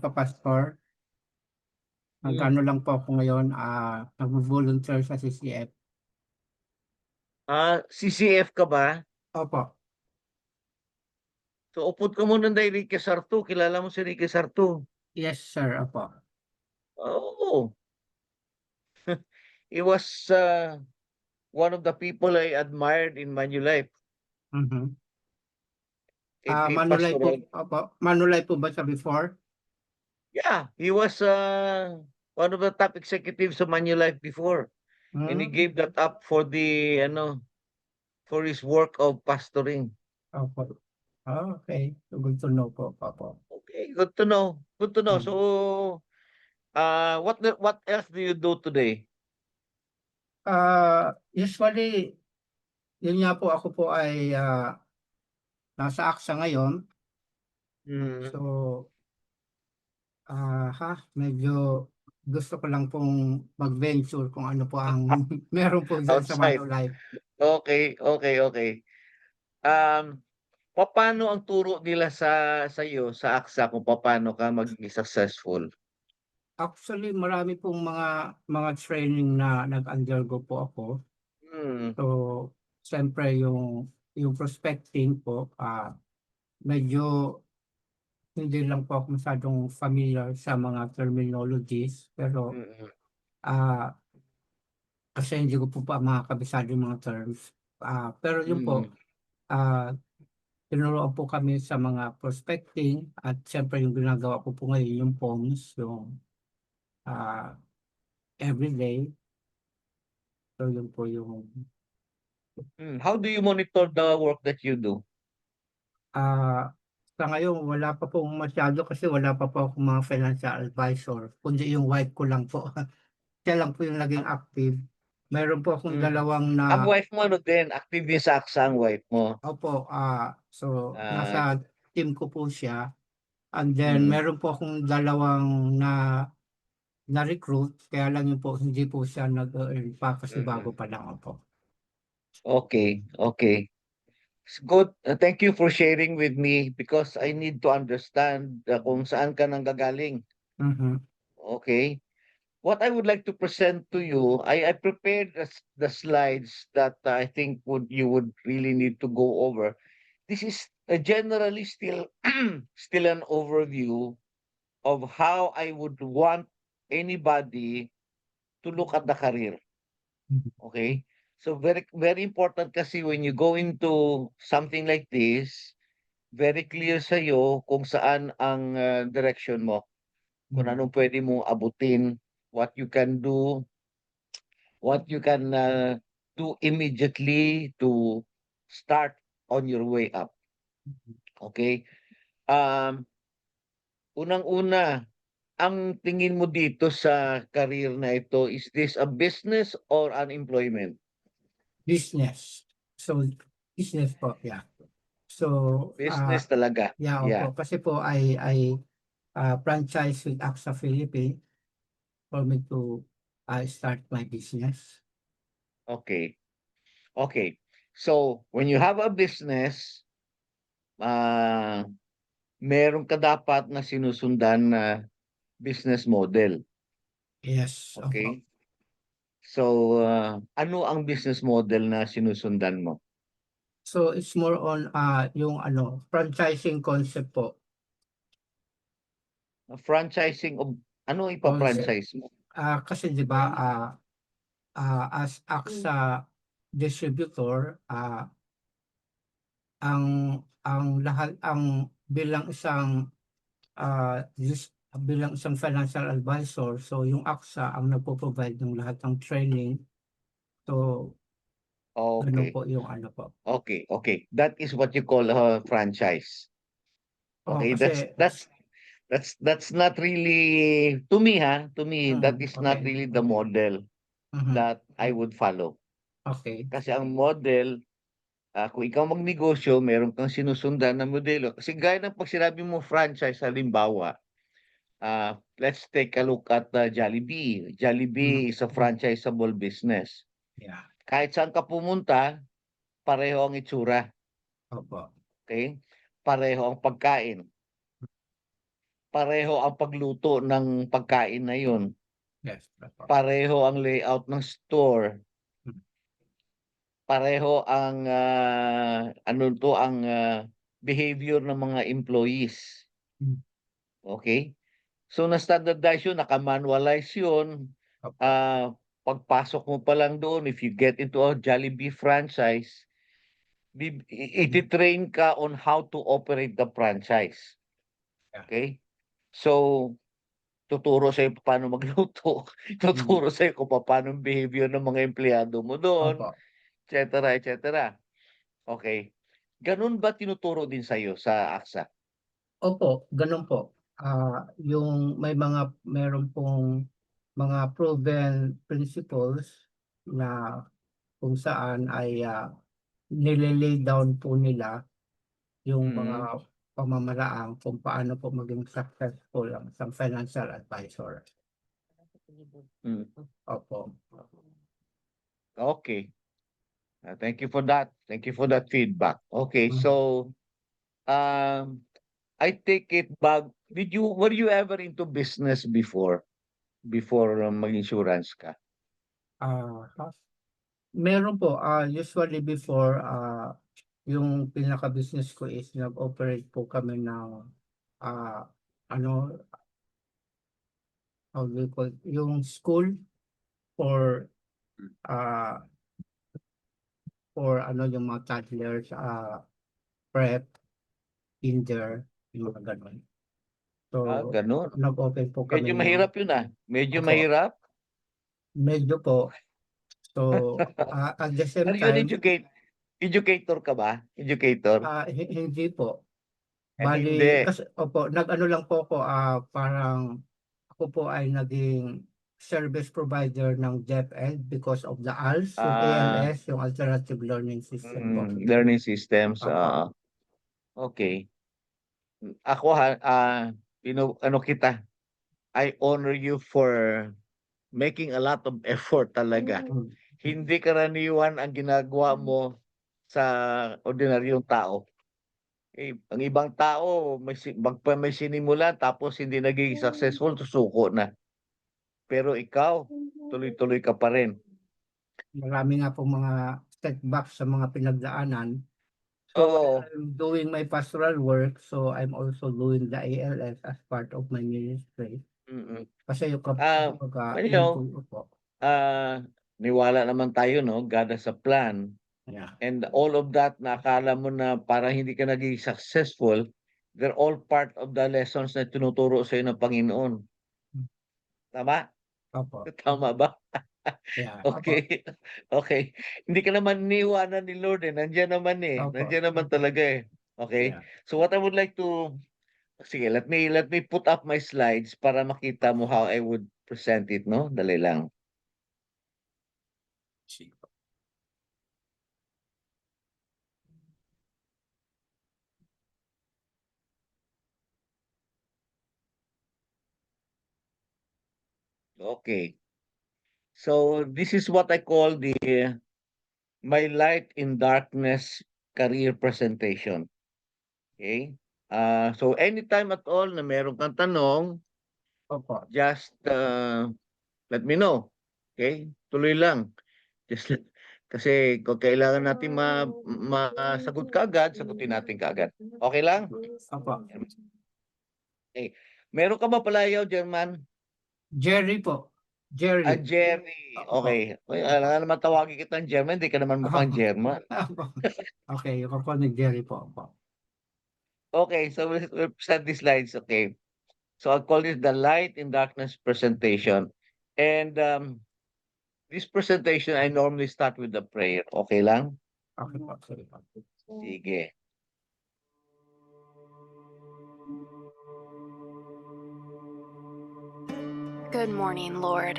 magpa-pastor. Hmm. Nag-ano lang po ako ngayon, nagvo-volunteer sa CCF. CCF ka ba? Opo. So, upod ka muna kay Ricky Sarto. Kilala mo si Ricky Sarto? Yes, sir. Opo. Oo. He was one of the people I admired in Manulife. Mhm. In Manulay po, pastoral. opo. Manulay po ba siya before? Yeah, he was one of the top executives of Manulife before. And he Hmm, gave that up for for his work of pastoring. opo. Okay. So, good to know po, opo. Okay, good to know. Good to know. So, Hmm. what else do you do today? Usually, yun nga po, ako po ay nasa AXA ngayon. Mm. So, medyo gusto ko lang pong mag-venture kung ano po ang meron po dyan sa Outside. Manulife. Okay, okay, okay. Um, Paano ang turo nila sa iyo sa AXA kung paano ka maging successful? Actually, marami pong mga training na nag-undergo po ako. Hmm. So, siyempre yung prospecting po, medyo hindi lang po ako masyadong familiar sa mga terminologies, pero Mm. ah, kasi hindi ko po pa makakabisado yung mga terms. Pero yun po, Mm. ah, tinuruan po kami sa mga prospecting at siyempre yung ginagawa ko po ngayon yung forms, yung ah, everyday. So yun po yung How do you monitor the work that you do? Ah, sa ngayon wala pa pong masyado kasi wala pa po akong mga financial advisor, kundi yung wife ko lang po. Siya lang po yung naging Ah, active. Meron po akong mm. dalawang Ang na wife mo ano din, active din sa AXA ang wife mo? opo, so Ah, nasa team ko po siya and then mm, meron po akong dalawang na-recruit kaya lang yun po hindi po siya nag-earn pa kasi bago mm. pa lang, opo. Okay, okay. It's good. Thank you for sharing with me because I need to understand kung saan ka nanggagaling. Mhm, Okay? What I would like to present to you, I prepared the slides that I think you would really need to go over. This is generally still still an overview of how I would want anybody to look at the career. mhm, Okay? So very very important kasi when you go into something like this, very clear sa iyo kung saan ang direction mo, kung mhm, anong pwede mong abutin, what you can do, what you can do immediately to start on your way up. Okay? Um, Unang-una, ang tingin mo dito sa career na ito, is this a business or an employment? business. So, business po, yeah. So, Business talaga. yeah, Yeah. opo. Kasi po I franchise with AXA Philippines for me to start my business. Okay. Okay. So, when you have a business, ah, meron ka dapat na sinusundan na business model. Yes, opo. Okay? So, ano ang business model na sinusundan mo? So, it's more on yung franchising concept po. Franchising of ano Concept. ipa-franchise mo? Kasi 'di ba as AXA distributor, ang bilang isang bilang isang financial advisor, so yung AXA ang nagpo-provide ng lahat ng training. So, gano'n po Okay. yung ano po. Okay, okay. That is what you call a franchise. Oo, Okay, kasi that's not really to me to me that is not okey. really the model Mhm, that I would follow. okey. Kasi ang model, kung ikaw magnegosyo, meron kang sinusundan na modelo. Kasi gaya ng 'pag sinabi mo franchise halimbawa, let's take a look at Jollibee. Mhm, Jollibee is a franchisable business. yeah, Kahit saan ka pumunta, pareho ang itsura, opo. okey? Pareho ang pagkain. pareho ang pagluto ng pagkain na yun, Yes. Opo. pareho ang layout ng store, Hmm. pareho ang, behavior ng mga employees, Hmm. okey? So na-standardize yun, naka-manualize yun, Opo. pagpasok mo pa lang doon, if you get into a Jollibee franchise, iti-train ka on how to operate the franchise, Yeah. okey? So, tuturo sa'yo paano magluto, tuturo sa'yo kung papaano ang behavior ng mga empleyado mo doon, Opo. et cetera, okey. Gano'n ba tinuturo din sa'yo sa AXA? Opo, gano'n po. Yung meron pong mga proven principles na kung saan ay, nile-lay down po nila yung Mm, mga pamamaraan kung paano po maging successful ang isang financial advisor. mm, Opo. okey. Thank you for that. Thank you for that feedback. Okay, Mhm. so, I take it back were you ever into business before mag-insurance ka? Ah, Meron po, usually before, yung pinaka-business ko is nag-operate po kami ng, ah, ano, how do you call it, yung school for, ah, yung mga toddlers, prep, kinder, yung mga gano'n. So, Gano'n. nag-open po Medyo kami mahirap yun, medyo opo, mahirap? medyo po. So, at the same Are you an time, educator ka ba? Educator? hindi po. Hindi. Bale kasi opo, nag-ano lang po ako, parang ako po ay naging service provider ng DepEd because of the ALS, yung Ah, ALS, yung Alternative Learning System po. learning systems, Opo. okey. Ako ano kita, I honor you for making a lot of effort talaga. Hmm. Hindi karaniwan ang ginagawa mo sa ordinaryong tao. Ang ibang tao may sinimulan tapos hindi naging successful, susuko na. Pero ikaw, tuloy-tuloy ka pa rin. Marami nga pong mga setbacks sa mga pinagdaanan. So, while Oo, I'm doing my pastoral work, so I'm also doing the ALS as part of my ministry. mm. Kasi yung Ah, kumbaga well, yun po opo. ah, niwala naman tayo 'no, God has a plan. Yeah. And all of that na akala mo na parang hindi ka naging successful, they're all part of the lessons na tinuturo sa'yo ng Panginoon. Hmm. Tama? Opo. Tama ba? Yeah, opo. Okay, okay. Hindi ka naman iniiwanan ni Lord, nandiyan naman, Opo. nandiyan naman talaga, Okay? Yeah. So what I would like to sige, let me put up my slides para makita mo how I would present it 'no, dali lang. Sige po. Okay. So this is what I call my light in darkness career presentation. Okay? So anytime at all na meron kang tanong, Opo. just, let me know. Okay? Tuloy lang. Just let kasi kung kailangan natin masagot kaagad, sagutin natin kaagad. Okay lang? Opo. Okay. Meron ka ba palayaw, German? Jerry po. Jerry. Jerry. Opo. Okay. Uy, Opo. alangan naman tawagin kitang German, hindi ka naman mukhang Opo. German. Opo. Okay, yung ako ni Jerry po. Opo. Okay, so we'll present these slides, okay. So I'll call this the light in darkness presentation. And this presentation, I normally start with the prayer. Okay lang? Okay po. Sige po. Sige. Good morning, Lord.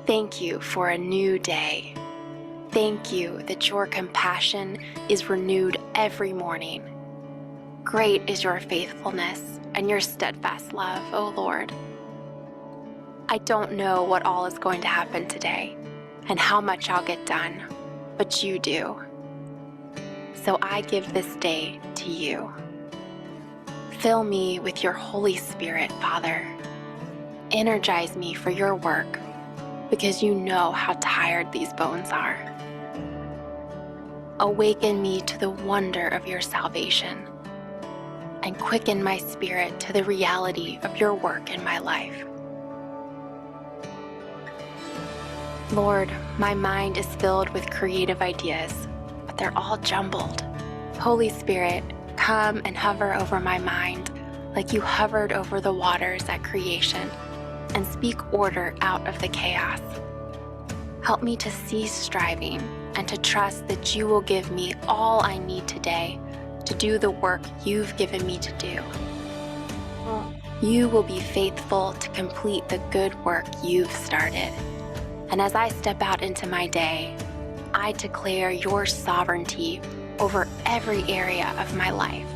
Thank you for a new day. Thank you that your compassion is renewed every morning. Great is your faithfulness and your steadfast love, O Lord. I don't know what all is going to happen today and how much I'll get done, but you do. So I give this day to you. Fill me with your Holy Spirit, Father. Energize me for your work, because you know how tired these bones are. Awaken me to the wonder of your salvation, and quicken my spirit to the reality of your work in my life. Lord, my mind is filled with creative ideas, but they're all jumbled. Holy Spirit, come and hover over my mind like you hovered over the waters at creation, and speak order out of the chaos. Help me to cease striving and to trust that you will give me all I need today to do the work you've given me to do. You will be faithful to complete the good work you've started. And as I step out into my day, I declare your sovereignty over every area of my life.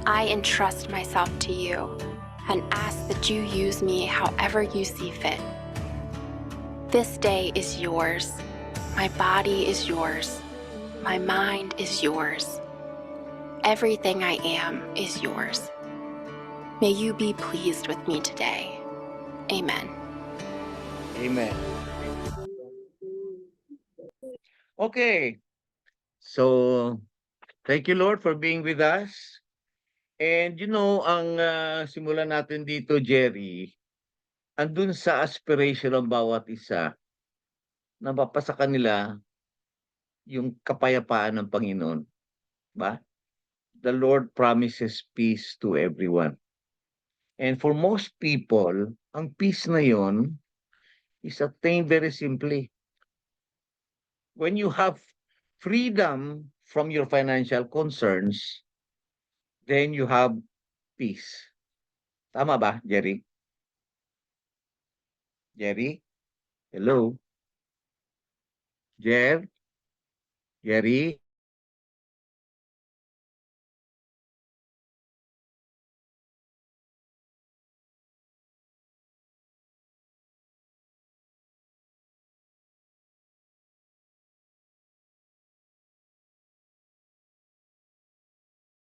I entrust myself to you and ask that you use me however you see fit. This day is yours. My body is yours. My mind is yours. Everything I am is yours. May you be pleased with me today. Amen. Amen. Okay. So, thank you, Lord, for being with us. And ang simulan natin dito, Jerry, andun sa aspiration ng bawat isa na mapasa kanila yung kapayapaan ng Panginoon. Ba? The Lord promises peace to everyone. And for most people, ang peace na yon is attained very simply. When you have freedom from your financial concerns, then you have peace. Tama ba, Jerry? Jerry? Hello? Jerry?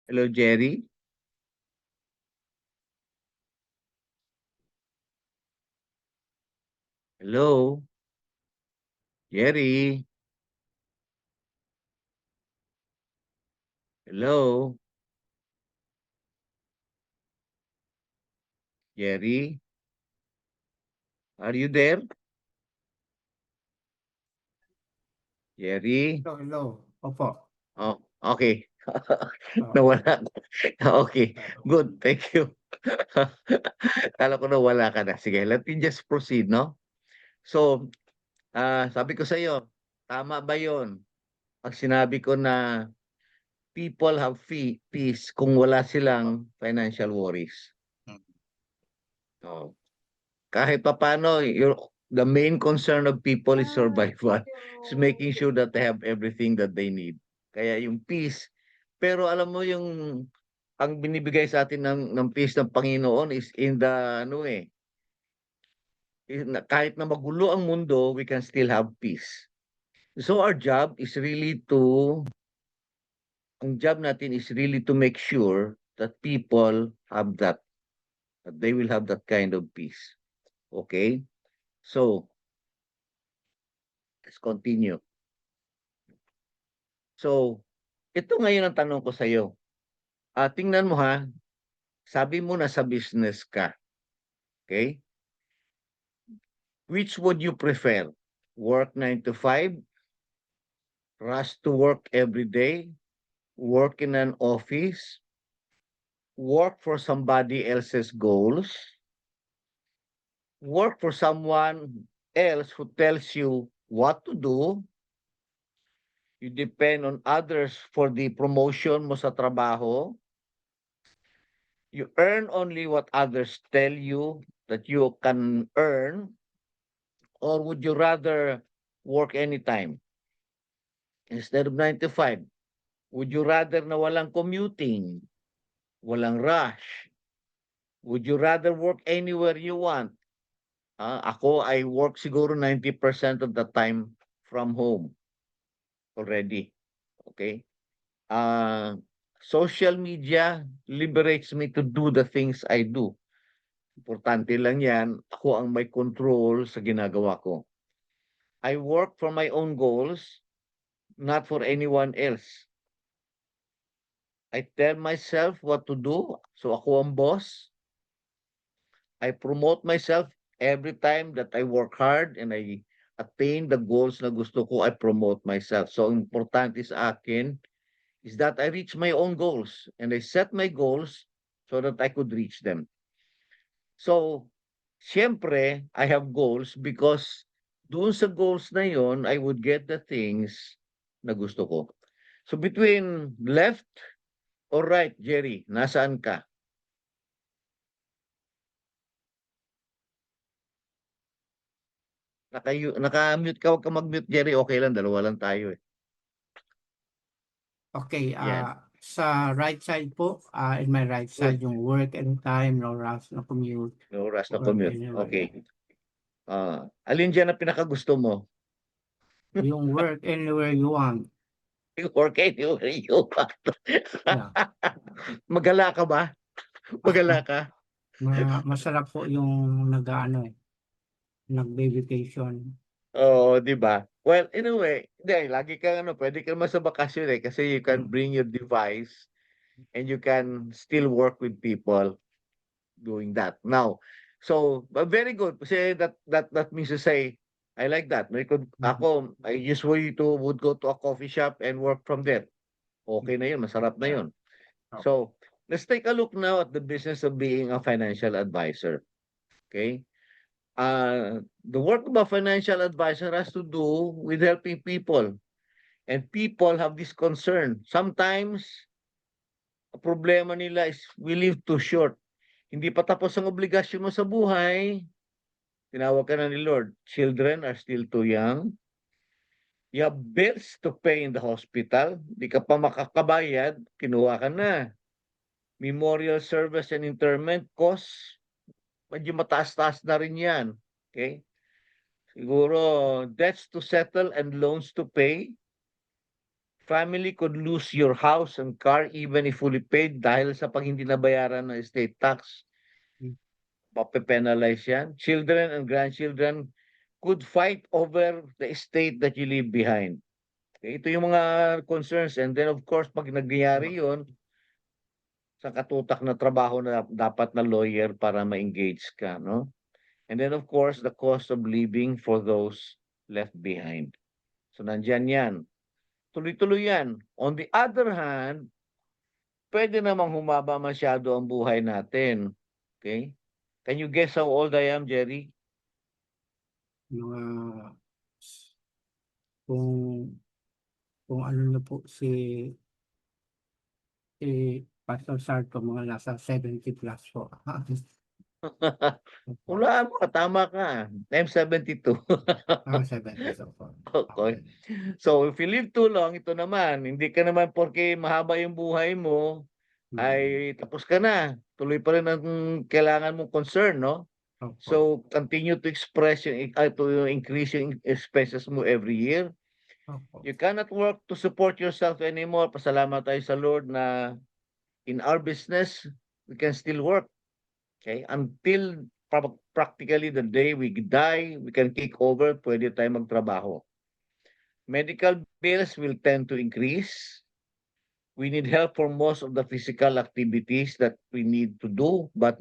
Hello, Jerry? Hello? Jerry? Hello? Jerry? Are you there? Jerry? Hello. Opo. Oh, okay. Nawala. Okay, good. Thank you. Kala ko nawala ka na. Sige, let me just proceed, no? So, sabi ko sa iyo, tama ba 'yon? Pag sinabi ko na people have peace kung wala silang financial worries. Oh. Kahit papaano, the main concern of people is survival. Is making sure that they have everything that they need. Kaya yung peace, pero alam mo yung ang binibigay sa atin ng peace ng Panginoon is in the kahit na magulo ang mundo, we can still have peace. So our job is really ang job natin is really to make sure that people have that they will have that kind of peace. Okay? So, let's continue. So, ito ngayon ang tanong ko sa iyo. Tingnan mo ha, sabi mo na sa business ka. Okay? Which would you prefer? Work 9 to 5? Rush to work every day? Work in an office? Work for somebody else's goals? Work for someone else who tells you what to do? You depend on others for the promotion mo sa trabaho? You earn only what others tell you that you can earn? Or would you rather work anytime instead of 9 to 5? Would you rather na walang commuting, walang rush? Would you rather work anywhere you want? Ako, I work siguro 90% of the time from home already. Okay? social media liberates me to do the things I do. Importante lang yan, ako ang may control sa ginagawa ko. I work for my own goals, not for anyone else. I tell myself what to do, so ako ang boss. I promote myself every time that I work hard and I attain the goals na gusto ko, I promote myself. So, importante sa akin is that I reach my own goals and I set my goals so that I could reach them. So, siyempre, I have goals because doon sa goals na yon, I would get the things na gusto ko. So, between left or right, Jerry, nasaan ka? Naka-mute ka, wag ka mag-mute, Jerry. Okay lang, dalawa lang tayo eh. Okay, Yan. sa right side po, in my right side, yung work and time, no rush, no commute. No rush na Work commute. anywhere. Okay. Alin dyan ang pinakagusto mo? Yung work anywhere you want. Work anywhere you want. Yeah. Magala ka ba? Magala ka? Masarap po yung nag-vacation. Oo, di ba? Well, in a way, hindi, lagi kang pwede ka naman sa bakasyon eh, kasi you can bring your device and you can still work with people doing that. Now, so, very good. Kasi that means to say, I like that. Ako, I usually would go to a coffee shop and work from there. Okay na yun, masarap na yun. So, let's take a look now at the business of being a financial advisor. Okay? The work of a financial advisor has to do with helping people. And people have this concern. Sometimes, ang problema nila is we live too short. Hindi pa tapos ang obligasyon mo sa buhay, tinawag ka na ni Lord. Children are still too young. You have bills to pay in the hospital. Di ka pa makakabayad, kinuha ka na. Memorial service and interment costs, medyo mataas-taas na rin yan. Okay? Siguro, debts to settle and loans to pay. Family could lose your house and car even if fully paid dahil sa pag hindi nabayaran ng estate tax. Mape-penalize yan. Children and grandchildren could fight over the estate that you leave behind. Okay? Ito yung mga concerns. And then of course, pag nagyayari yun, sa katutak na trabaho na dapat na lawyer para ma-engage ka, no? And then of course, the cost of living for those left behind. So nandyan yan. Tuloy-tuloy yan. On the other hand, pwede namang humaba masyado ang buhay natin. Okay? Can you guess how old I am, Jerry? Mga kung ano na po si Pastor Sarto, mga nasa 70 plus po. Wala mo, tama ka. I'm 72. 70 po. Okay. So if you live too long, ito naman, hindi ka naman porke mahaba yung buhay mo, ay tapos ka na. Tuloy pa rin ang kailangan mong concern, no? So continue to express to increase yung expenses mo every year. You cannot work to support yourself anymore. Pasalamat tayo sa Lord na in our business, we can still work. Okay? Until practically the day we die, we can take over, pwede tayo magtrabaho. Medical bills will tend to increase. We need help for most of the physical activities that we need to do, but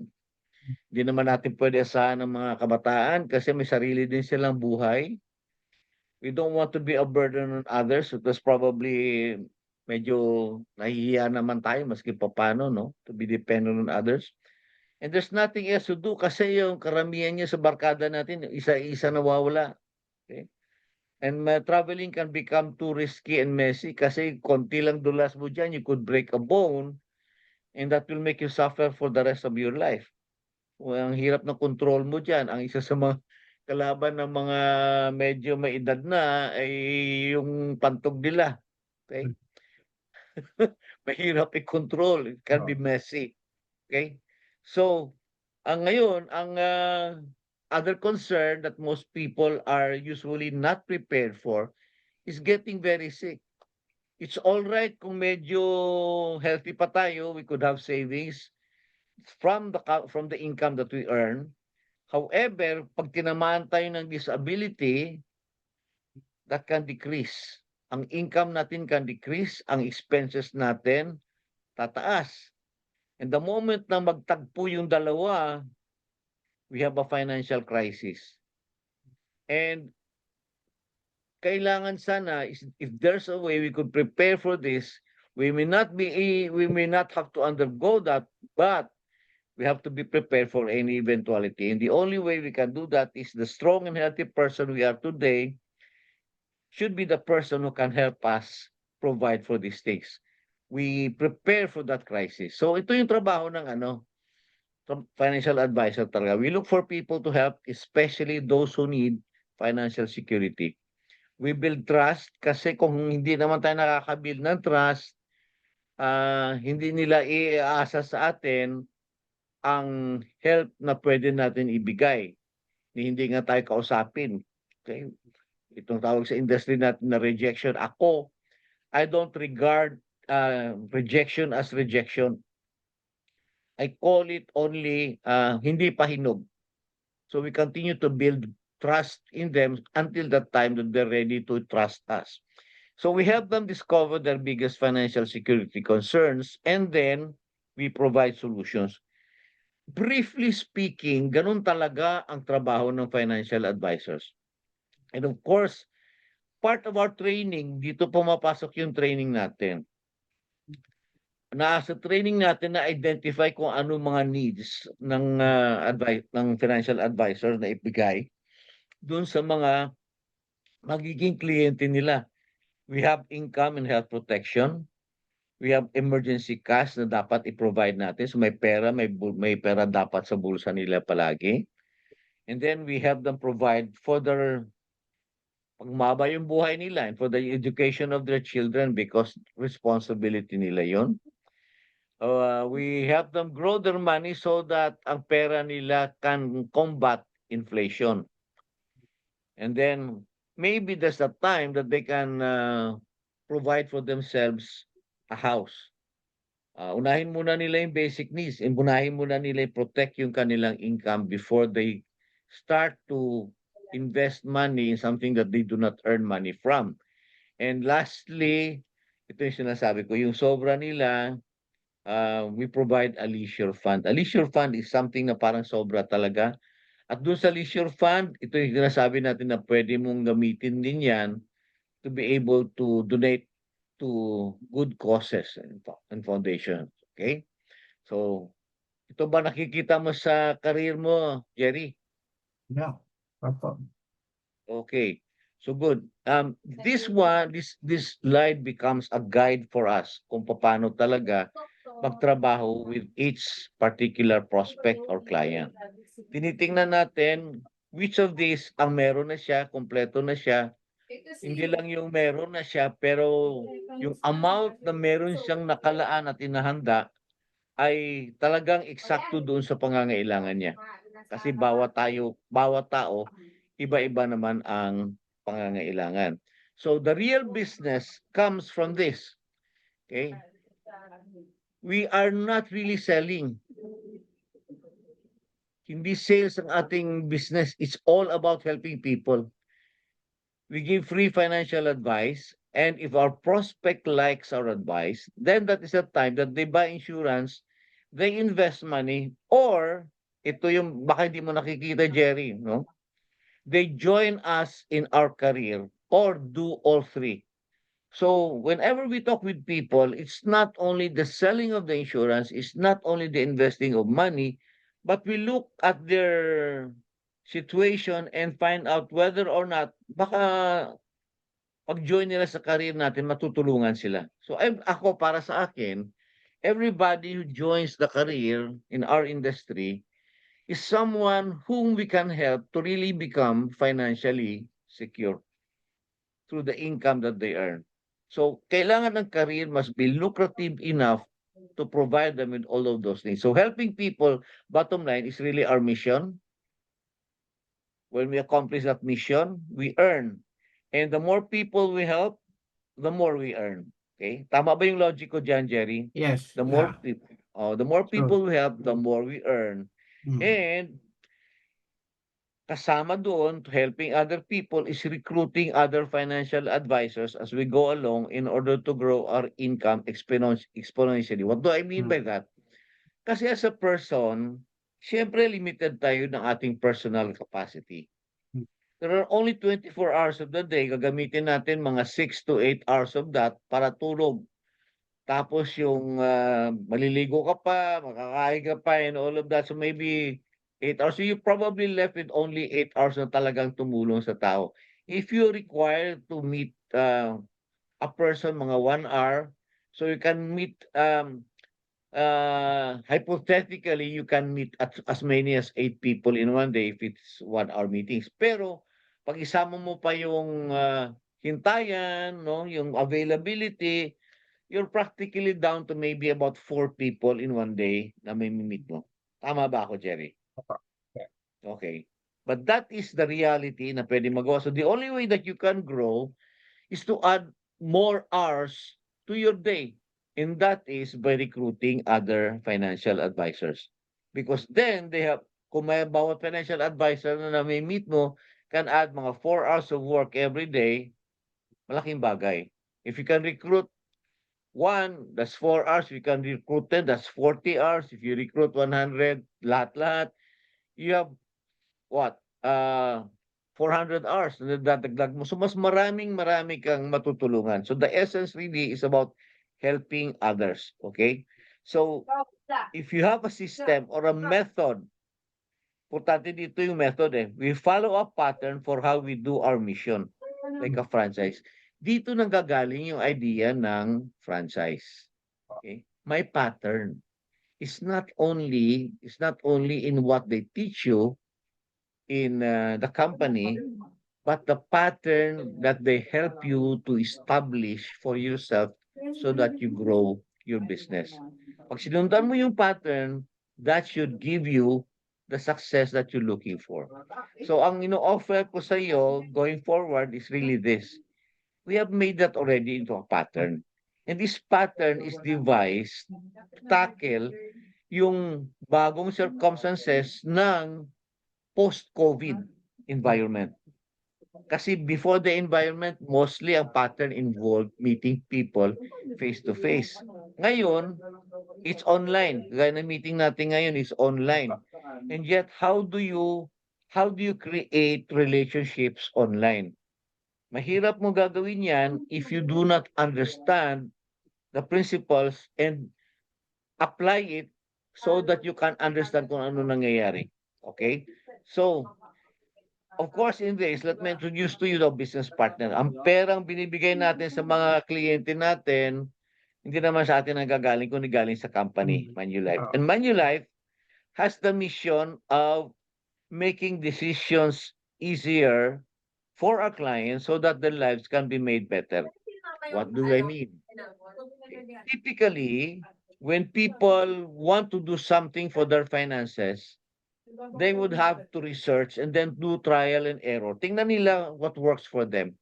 hindi naman natin pwede asahan ng mga kabataan kasi may sarili din silang buhay. We don't want to be a burden on others because probably medyo nahihiya naman tayo maski pa paano, no? To be dependent on others. And there's nothing else to do kasi yung karamihan niya sa barkada natin, isa-isa nawawala. Okay? And traveling can become too risky and messy kasi konti lang dulas mo dyan, you could break a bone and that will make you suffer for the rest of your life. Ang hirap ng control mo dyan. Ang isa sa mga kalaban ng mga medyo may edad na ay yung pantog nila. Okay? Mahirap i-control. It can be messy. Okay? So, ngayon, ang other concern that most people are usually not prepared for is getting very sick. It's all right kung medyo healthy pa tayo, we could have savings from the income that we earn. However, pag tinamaan tayo ng disability, that can decrease. Ang income natin can decrease, ang expenses natin tataas. And the moment na magtagpo yung dalawa, we have a financial crisis. And kailangan sana if there's a way we could prepare for this, we may not have to undergo that, but we have to be prepared for any eventuality. And the only way we can do that is the strong and healthy person we are today should be the person who can help us provide for these things. We prepare for that crisis. So ito yung trabaho ng financial advisor talaga. We look for people to help, especially those who need financial security. We build trust kasi kung hindi naman tayo nakakabuild ng trust, hindi nila iaasa sa atin ang help na pwede natin ibigay. Hindi nga tayo kausapin. Okay? Itong tawag sa industry natin na rejection. Ako, I don't regard rejection as rejection. I call it only hindi pa hinog. So we continue to build trust in them until that time that they're ready to trust us. So we help them discover their biggest financial security concerns, and then we provide solutions. Briefly speaking, ganun talaga ang trabaho ng financial advisors. And of course, part of our training, dito pumapasok yung training natin. Sa training natin na identify kung ano mga needs ng financial advisor na ibigay doon sa mga magiging kliyente nila. We have income and health protection. We have emergency cash na dapat i-provide natin. So may pera dapat sa bulsa nila palagi. And then we have them provide for their pagmaba yung buhay nila and for the education of their children because responsibility nila yon. We help them grow their money so that ang pera nila can combat inflation. And then maybe there's a time that they can provide for themselves a house. Unahin muna nila yung basic needs. Unahin muna nila protect yung kanilang income before they start to invest money in something that they do not earn money from. And lastly, ito yung sinasabi ko, yung sobra nila, we provide a leisure fund. A leisure fund is something na parang sobra talaga. At doon sa leisure fund, ito yung sinasabi natin na pwede mong gamitin din yan to be able to donate to good causes and foundations. Okay? So, ito ba nakikita mo sa career mo, Jerry? Yeah. Opo. Okay. So good. This slide becomes a guide for us kung paano talaga magtrabaho with each particular prospect or client. Tinitingnan natin which of these ang meron na siya, kompleto na siya. Hindi lang yung meron na siya, pero yung amount na meron siyang nakalaan at inahanda ay talagang eksakto doon sa pangangailangan niya. Kasi bawat tao, iba-iba naman ang pangangailangan. So the real business comes from this. Okay? We are not really selling. Hindi sales ang ating business. It's all about helping people. We give free financial advice, and if our prospect likes our advice, then that is the time that they buy insurance, they invest money, or ito yung baka hindi mo nakikita, Jerry, no? They join us in our career or do all three. So whenever we talk with people, it's not only the selling of the insurance, it's not only the investing of money, but we look at their situation and find out whether or not baka pag-join nila sa career natin matutulungan sila. So ako para sa akin, everybody who joins the career in our industry is someone whom we can help to really become financially secure through the income that they earn. So, kailangan ng career must be lucrative enough to provide them with all of those things. So, helping people, bottom line, is really our mission. When we accomplish that mission, we earn. And the more people we help, the more we earn. Okay? Tama ba yung logic ko diyan, Jerry? Yes, The more yeah, people, the more true. people we have, the more we earn. Mm. And kasama doon to helping other people is recruiting other financial advisors as we go along in order to grow our income exponentially. What do I mean Mm. by that? Kasi as a person, siyempre limited tayo ng ating personal capacity. Mm. There are only 24 hours of the day, gagamitin natin mga 6 to 8 hours of that para tulog. Tapos yung maliligo ka pa, makakain ka pa and all of that. So maybe 8 hours. So you probably left with only 8 hours na talagang tumulong sa tao. If you require to meet a person mga 1 hour, so you can meet hypothetically you can meet as many as 8 people in one day if it's 1 hour meetings. Pero pag isama mo pa yung hintayan, no, yung availability, you're practically down to maybe about 4 people in one day na may meet mo. Tama ba ako, Jerry? Yeah. Okay. But that is the reality na pwede magawa. So the only way that you can grow is to add more hours to your day. And that is by recruiting other financial advisors. Because then they have, kung may bawat financial advisor na may meet mo, can add mga 4 hours of work every day, malaking bagay. If you can recruit one, that's 4 hours. If you can recruit 10, that's 40 hours. If you recruit 100, lahat-lahat, you have what? 400 hours na dadagdag mo. So mas marami kang matutulungan. So the essence really is about helping others. Okay? So if you have a system or a method, importante dito yung method eh. We follow a pattern for how we do our mission. Like a franchise. Dito nanggagaling yung idea ng franchise. Okay? My pattern is not only in what they teach you in the company, but the pattern that they help you to establish for yourself so that you grow your business. Pag sinundan mo yung pattern, that should give you the success that you're looking for. So ang ino-offer ko sa iyo going forward is really this. We have made that already into a pattern. And this pattern is devised to tackle yung bagong circumstances ng post-COVID environment. Kasi before the environment, mostly ang pattern involved meeting people face-to-face. Ngayon, it's online. Gaya ng meeting natin ngayon is online. And yet, how do you create relationships online? Mahirap mo gagawin yan if you do not understand the principles and apply it so that you can understand kung ano nangyayari. Okay? So, of course, in this, let me introduce to you the business partner. Ang perang binibigay natin sa mga kliyente natin, hindi naman sa atin nanggagaling, kundi galing sa company, Manulife. And Manulife has the mission of making decisions easier for our clients so that their lives can be made better. What do I mean? Typically, when people want to do something for their finances, they would have to research and then do trial and error. Tingnan nila what works for them.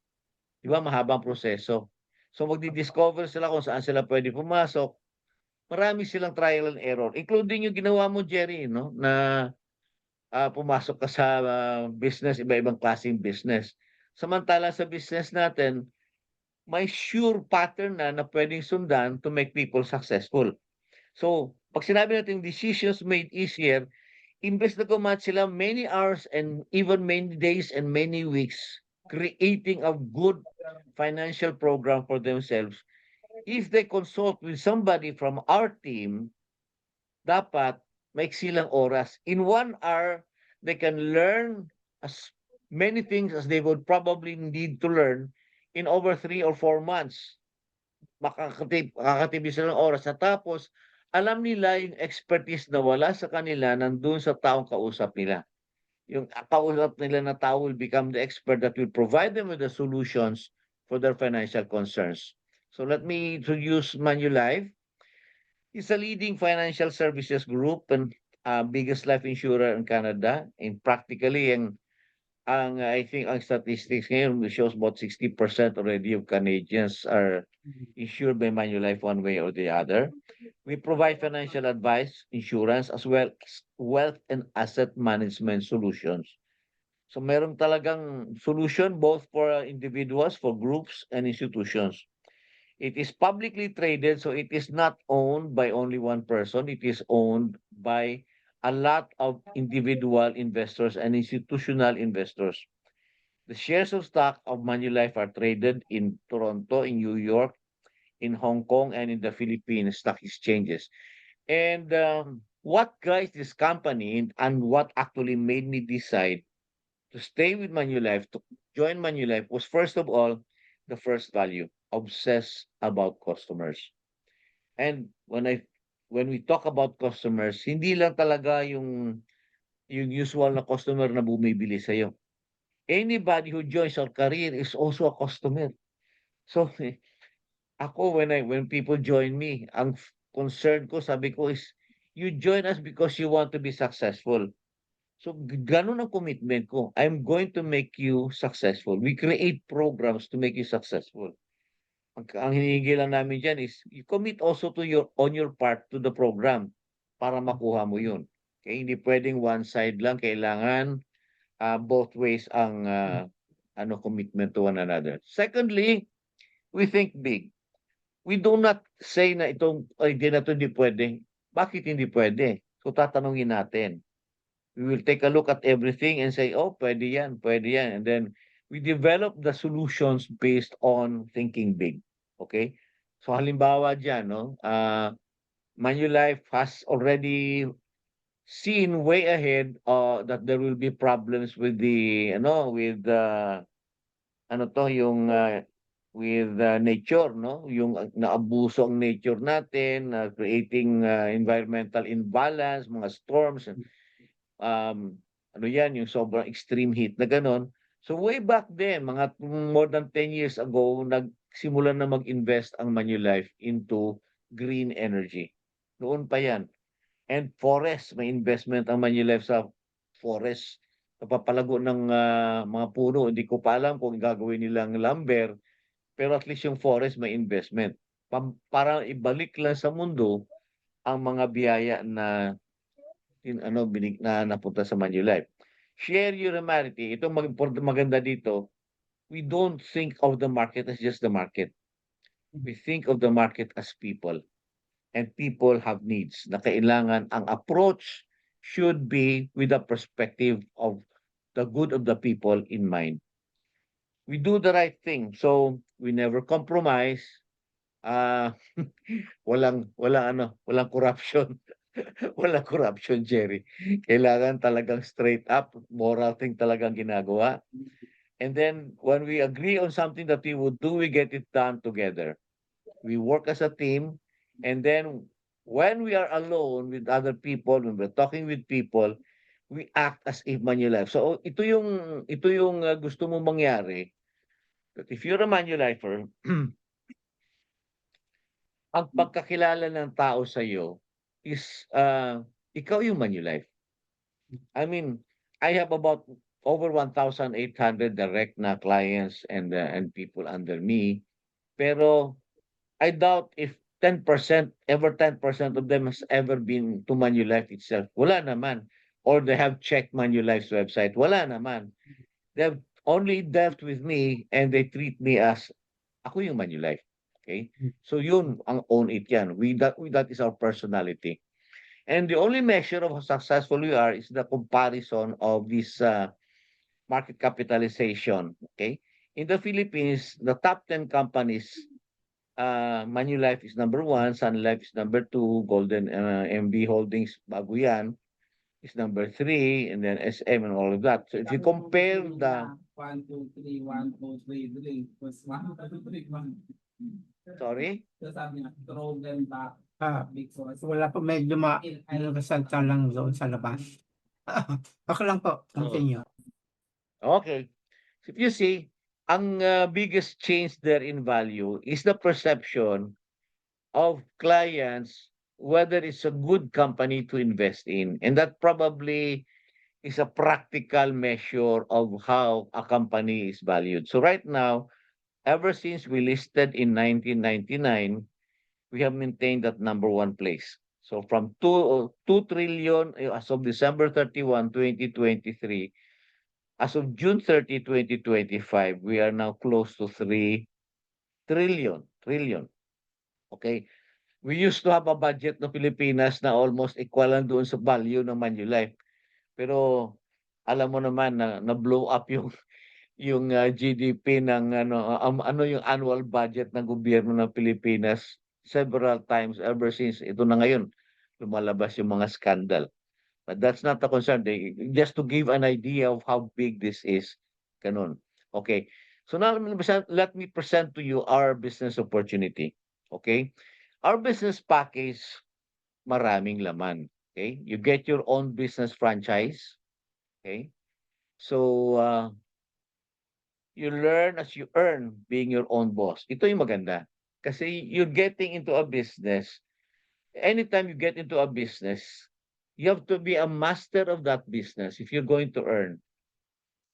Di ba? Mahabang proseso. So magdi-discover sila kung saan sila pwede pumasok. Marami silang trial and error, including yung ginawa mo, Jerry, no? Na pumasok ka sa business, iba-ibang klaseng business. Samantala sa business natin, may sure pattern na pwedeng sundan to make people successful. So, pag sinabi natin decisions made easier, imbes na gumat sila many hours and even many days and many weeks creating a good financial program for themselves, if they consult with somebody from our team, dapat maiksi lang oras. In 1 hour, they can learn as many things as they would probably need to learn in over 3 or 4 months. Makakatipid sila ng oras. At tapos, alam nila yung expertise na wala sa kanila nandun sa taong kausap nila. Yung kausap nila na tao will become the expert that will provide them with the solutions for their financial concerns. So let me introduce Manulife. It's a leading financial services group and biggest life insurer in Canada. And practically, ang I think ang statistics ngayon shows about 60% already of Canadians are insured by Manulife one way or the other. We provide financial advice, insurance, as well as wealth and asset management solutions. So meron talagang solution both for individuals, for groups, and institutions. It is publicly traded, so it is not owned by only one person. It is owned by a lot of individual investors and institutional investors. The shares of stock of Manulife are traded in Toronto, in New York, in Hong Kong, and in the Philippine stock exchanges. And what guides this company and what actually made me decide to stay with Manulife, to join Manulife, was first of all, the first value, obsess about customers. And when we talk about customers, hindi lang talaga yung usual na customer na bumibili sa'yo. Anybody who joins our career is also a customer. So ako when people join me, ang concern ko, sabi ko is, you join us because you want to be successful. So ganun ang commitment ko. I'm going to make you successful. We create programs to make you successful. Ang hinihingi lang namin diyan is you commit also to on your part to the program para makuha mo 'yun. Okay, hindi pwedeng one side lang, kailangan both ways ang commitment to one another. Secondly, we think big. We do not say na itong idea na 'to hindi pwede. Bakit hindi pwede? So tatanungin natin. We will take a look at everything and say, oh, pwede yan, pwede yan. And then we develop the solutions based on thinking big. Okay? So halimbawa dyan, no? Manulife has already seen way ahead that there will be problems with the, with nature, no? Yung naabuso ang nature natin, creating environmental imbalance, mga storms, yung sobrang extreme heat na gano'n. So way back then, mga more than 10 years ago, nagsimula na mag-invest ang Manulife into green energy. Noon pa yan. And forest, may investment ang Manulife sa forest. Napapalago ng mga puno. Hindi ko pa alam kung gagawin nilang lumber, pero at least yung forest may investment. Para ibalik lang sa mundo ang mga biyaya na napunta sa Manulife. Share your humanity. Ito maganda dito. We don't think of the market as just the market. We think of the market as people. And people have needs na kailangan ang approach should be with the perspective of the good of the people in mind. We do the right thing. So we never compromise. Walang corruption. Walang corruption, Jerry. Kailangan talagang straight up, moral thing talagang ginagawa. And then when we agree on something that we would do, we get it done together. We work as a team, and then when we are alone with other people, when we're talking with people, we act as if Manulife. So ito yung gusto mo mangyari. That if you're a Manulifer, ang pagkakilala ng tao sa iyo is ikaw yung Manulife. I mean, I have about over 1,800 direct na clients and people under me. Pero I doubt if 10%, ever 10% of them has ever been to Manulife itself. Wala naman. Or they have checked Manulife's website. Wala naman. They have only dealt with me and they treat me as ako yung Manulife. Okay? So yun, ang own it yan. That is our personality. And the only measure of how successful we are is the comparison of this market capitalization. Okay? In the Philippines, the top 10 companies, Manulife is number 1, Sun Life is number 2, Golden MB Holdings, bago yan, is number 3, and then SM and all of that. So if you compare the 1, 2, 3, 1, 2, 3, 3. Was 1, 2, 3, 1. sorry, So sabi niya, throw them back. Because wala pa, medyo resalta lang doon sa labas. Okay lang po, continue. okay. So if you see, ang biggest change there in value is the perception of clients whether it's a good company to invest in, and that probably is a practical measure of how a company is valued. So right now, ever since we listed in 1999, we have maintained that number one place. So from 2 trillion as of December 31, 2023, as of June 30, 2025, we are now close to 3 trillion. Okay? We used to have a budget ng Pilipinas na almost equivalent doon sa value ng Manulife. Pero alam mo naman na blow up yung GDP ng ano yung annual budget ng gobyerno ng Pilipinas several times ever since ito na ngayon lumalabas yung mga scandal. But that's not a concern. Just to give an idea of how big this is. Ganun. Okay. So now let me present to you our business opportunity. Okay. Our business package, maraming laman. Okay. You get your own business franchise. Okay. So, you learn as you earn being your own boss. Ito yung maganda. Kasi you're getting into a business. Anytime you get into a business, you have to be a master of that business if you're going to earn.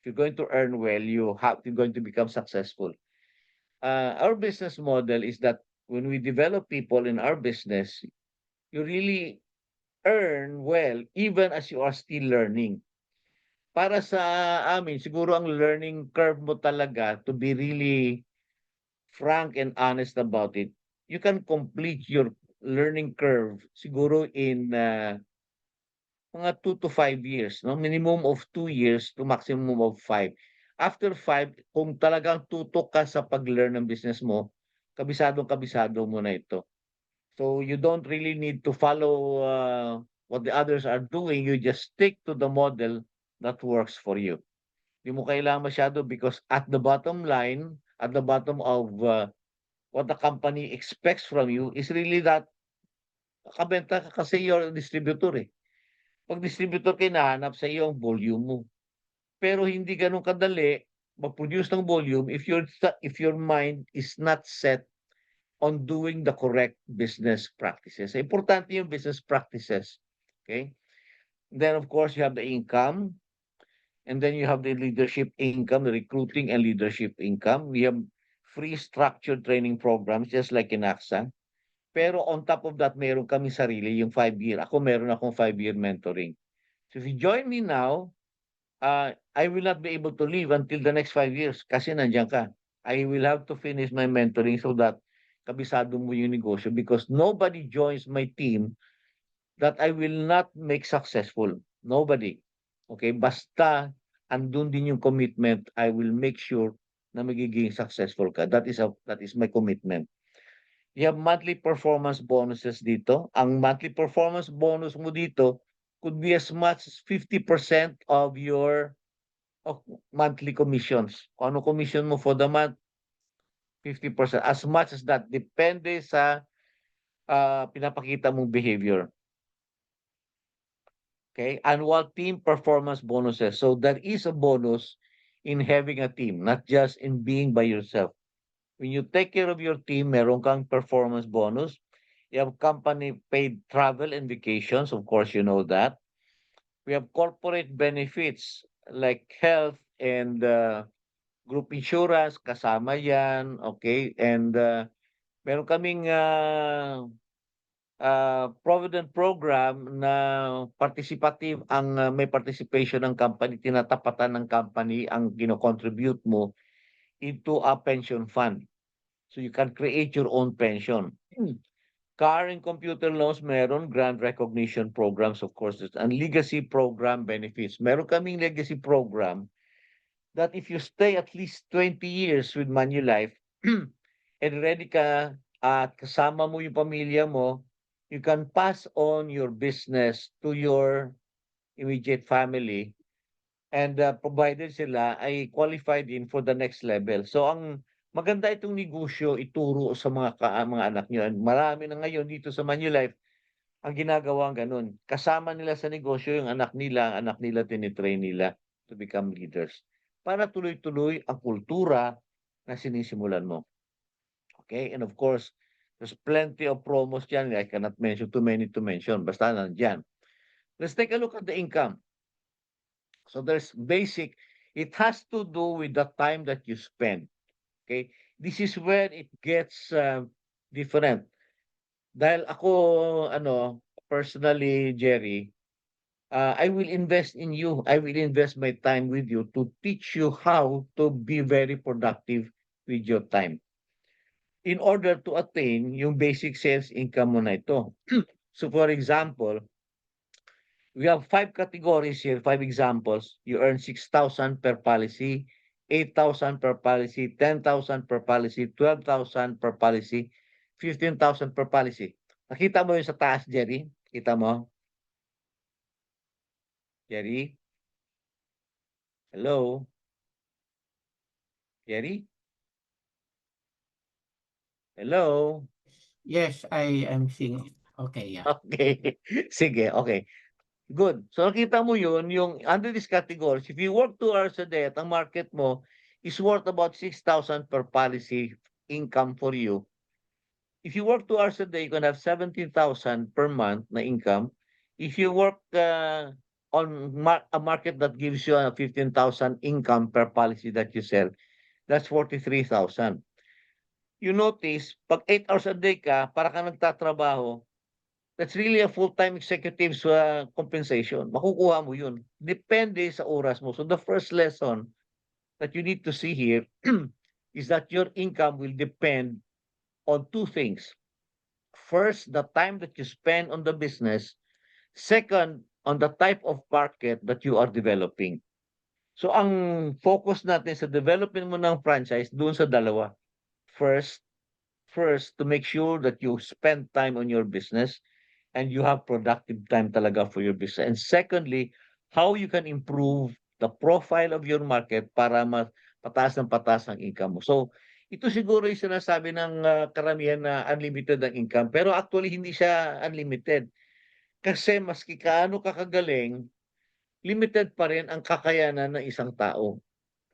If you're going to earn well, you're going to become successful. Our business model is that when we develop people in our business, you really earn well even as you are still learning. Para sa amin, siguro ang learning curve mo talaga to be really frank and honest about it, you can complete your learning curve siguro in mga 2 to 5 years, no? Minimum of 2 years to maximum of 5. After 5, kung talagang tutok ka sa pag-learn ng business mo, kabisadong-kabisado mo na ito. So you don't really need to follow what the others are doing. You just stick to the model that works for you. Hindi mo kailangan masyado because at the bottom line, at the bottom of what the company expects from you is really that kakabenta ka kasi you're a distributor eh. Pag distributor ka, hinahanap sa iyo ang volume mo. Pero hindi ganun kadali mag-produce ng volume if your mind is not set on doing the correct business practices. Importante yung business practices. Okay? Then of course you have the income, and then you have the leadership income, the recruiting and leadership income. We have free structured training programs just like in AXA. Pero on top of that, meron kami sarili yung 5-year. Ako meron akong 5-year mentoring. So if you join me now, I will not be able to leave until the next 5 years kasi nandiyan ka. I will have to finish my mentoring so that kabisado mo yung negosyo because nobody joins my team that I will not make successful. Nobody. Okay? Basta andun din yung commitment, I will make sure na magiging successful ka. That is my commitment. You have monthly performance bonuses dito. Ang monthly performance bonus mo dito could be as much as 50% of your monthly commissions. Kung ano commission mo for the month, 50%. As much as that. Depende sa pinapakita mong behavior. Okay? Annual team performance bonuses. So there is a bonus in having a team, not just in being by yourself. When you take care of your team, meron kang performance bonus. You have company paid travel and vacations. Of course, you know that. We have corporate benefits like health and group insurance, kasama yan. Okay? And meron kaming provident program na participative may participation ng company, tinatapatan ng company ang gino-contribute mo into a pension fund. So you can create your own pension. Car and computer loans, meron grant recognition programs, of course, and legacy program benefits. Meron kaming legacy program that if you stay at least 20 years with Manulife and ready ka at kasama mo yung pamilya mo, you can pass on your business to your immediate family and provided sila ay qualified din for the next level. So ang maganda itong negosyo ituro sa mga anak niyo. And marami na ngayon dito sa Manulife ang ginagawang ganun. Kasama nila sa negosyo yung anak nila tinitrain nila to become leaders. Para tuloy-tuloy ang kultura na sinisimulan mo. Okay? And of course, there's plenty of promos dyan. I cannot mention too many to mention. Basta nandyan. Let's take a look at the income. So there's basic, it has to do with the time that you spend. Okay? This is where it gets different. Dahil ako, personally, Jerry, I will invest in you. I will invest my time with you to teach you how to be very productive with your time in order to attain yung basic sales income mo na ito. So for example, we have 5 categories here, 5 examples. You earn 6,000 per policy, 8,000 per policy, 10,000 per policy, 12,000 per policy, 15,000 per policy. Nakita mo yun sa taas, Jerry? Kita mo? Jerry? Hello? Jerry? Hello? Yes, I am seeing it. Okay, yeah. Okay. Sige, okay. Good. So nakita mo yun, yung under this categories, if you work 2 hours a day at ang market mo is worth about 6,000 per policy income for you. If you work 2 hours a day, you can have 17,000 per month na income. If you work on a market that gives you a 15,000 income per policy that you sell, that's 43,000. You notice, pag 8 hours a day ka, para ka nagtatrabaho, that's really a full-time executive's compensation. Makukuha mo yun. Depende sa oras mo. So the first lesson that you need to see here is that your income will depend on 2 things. First, the time that you spend on the business. Second, on the type of market that you are developing. So ang focus natin sa development mo ng franchise doon sa dalawa. First, to make sure that you spend time on your business and you have productive time talaga for your business. And secondly, how you can improve the profile of your market para pataas ng pataas ang income mo. So, ito siguro yung sinasabi ng karamihan na unlimited ang income. Pero actually, hindi siya unlimited. Kasi maski kaano kakagaling, limited pa rin ang kakayanan ng isang tao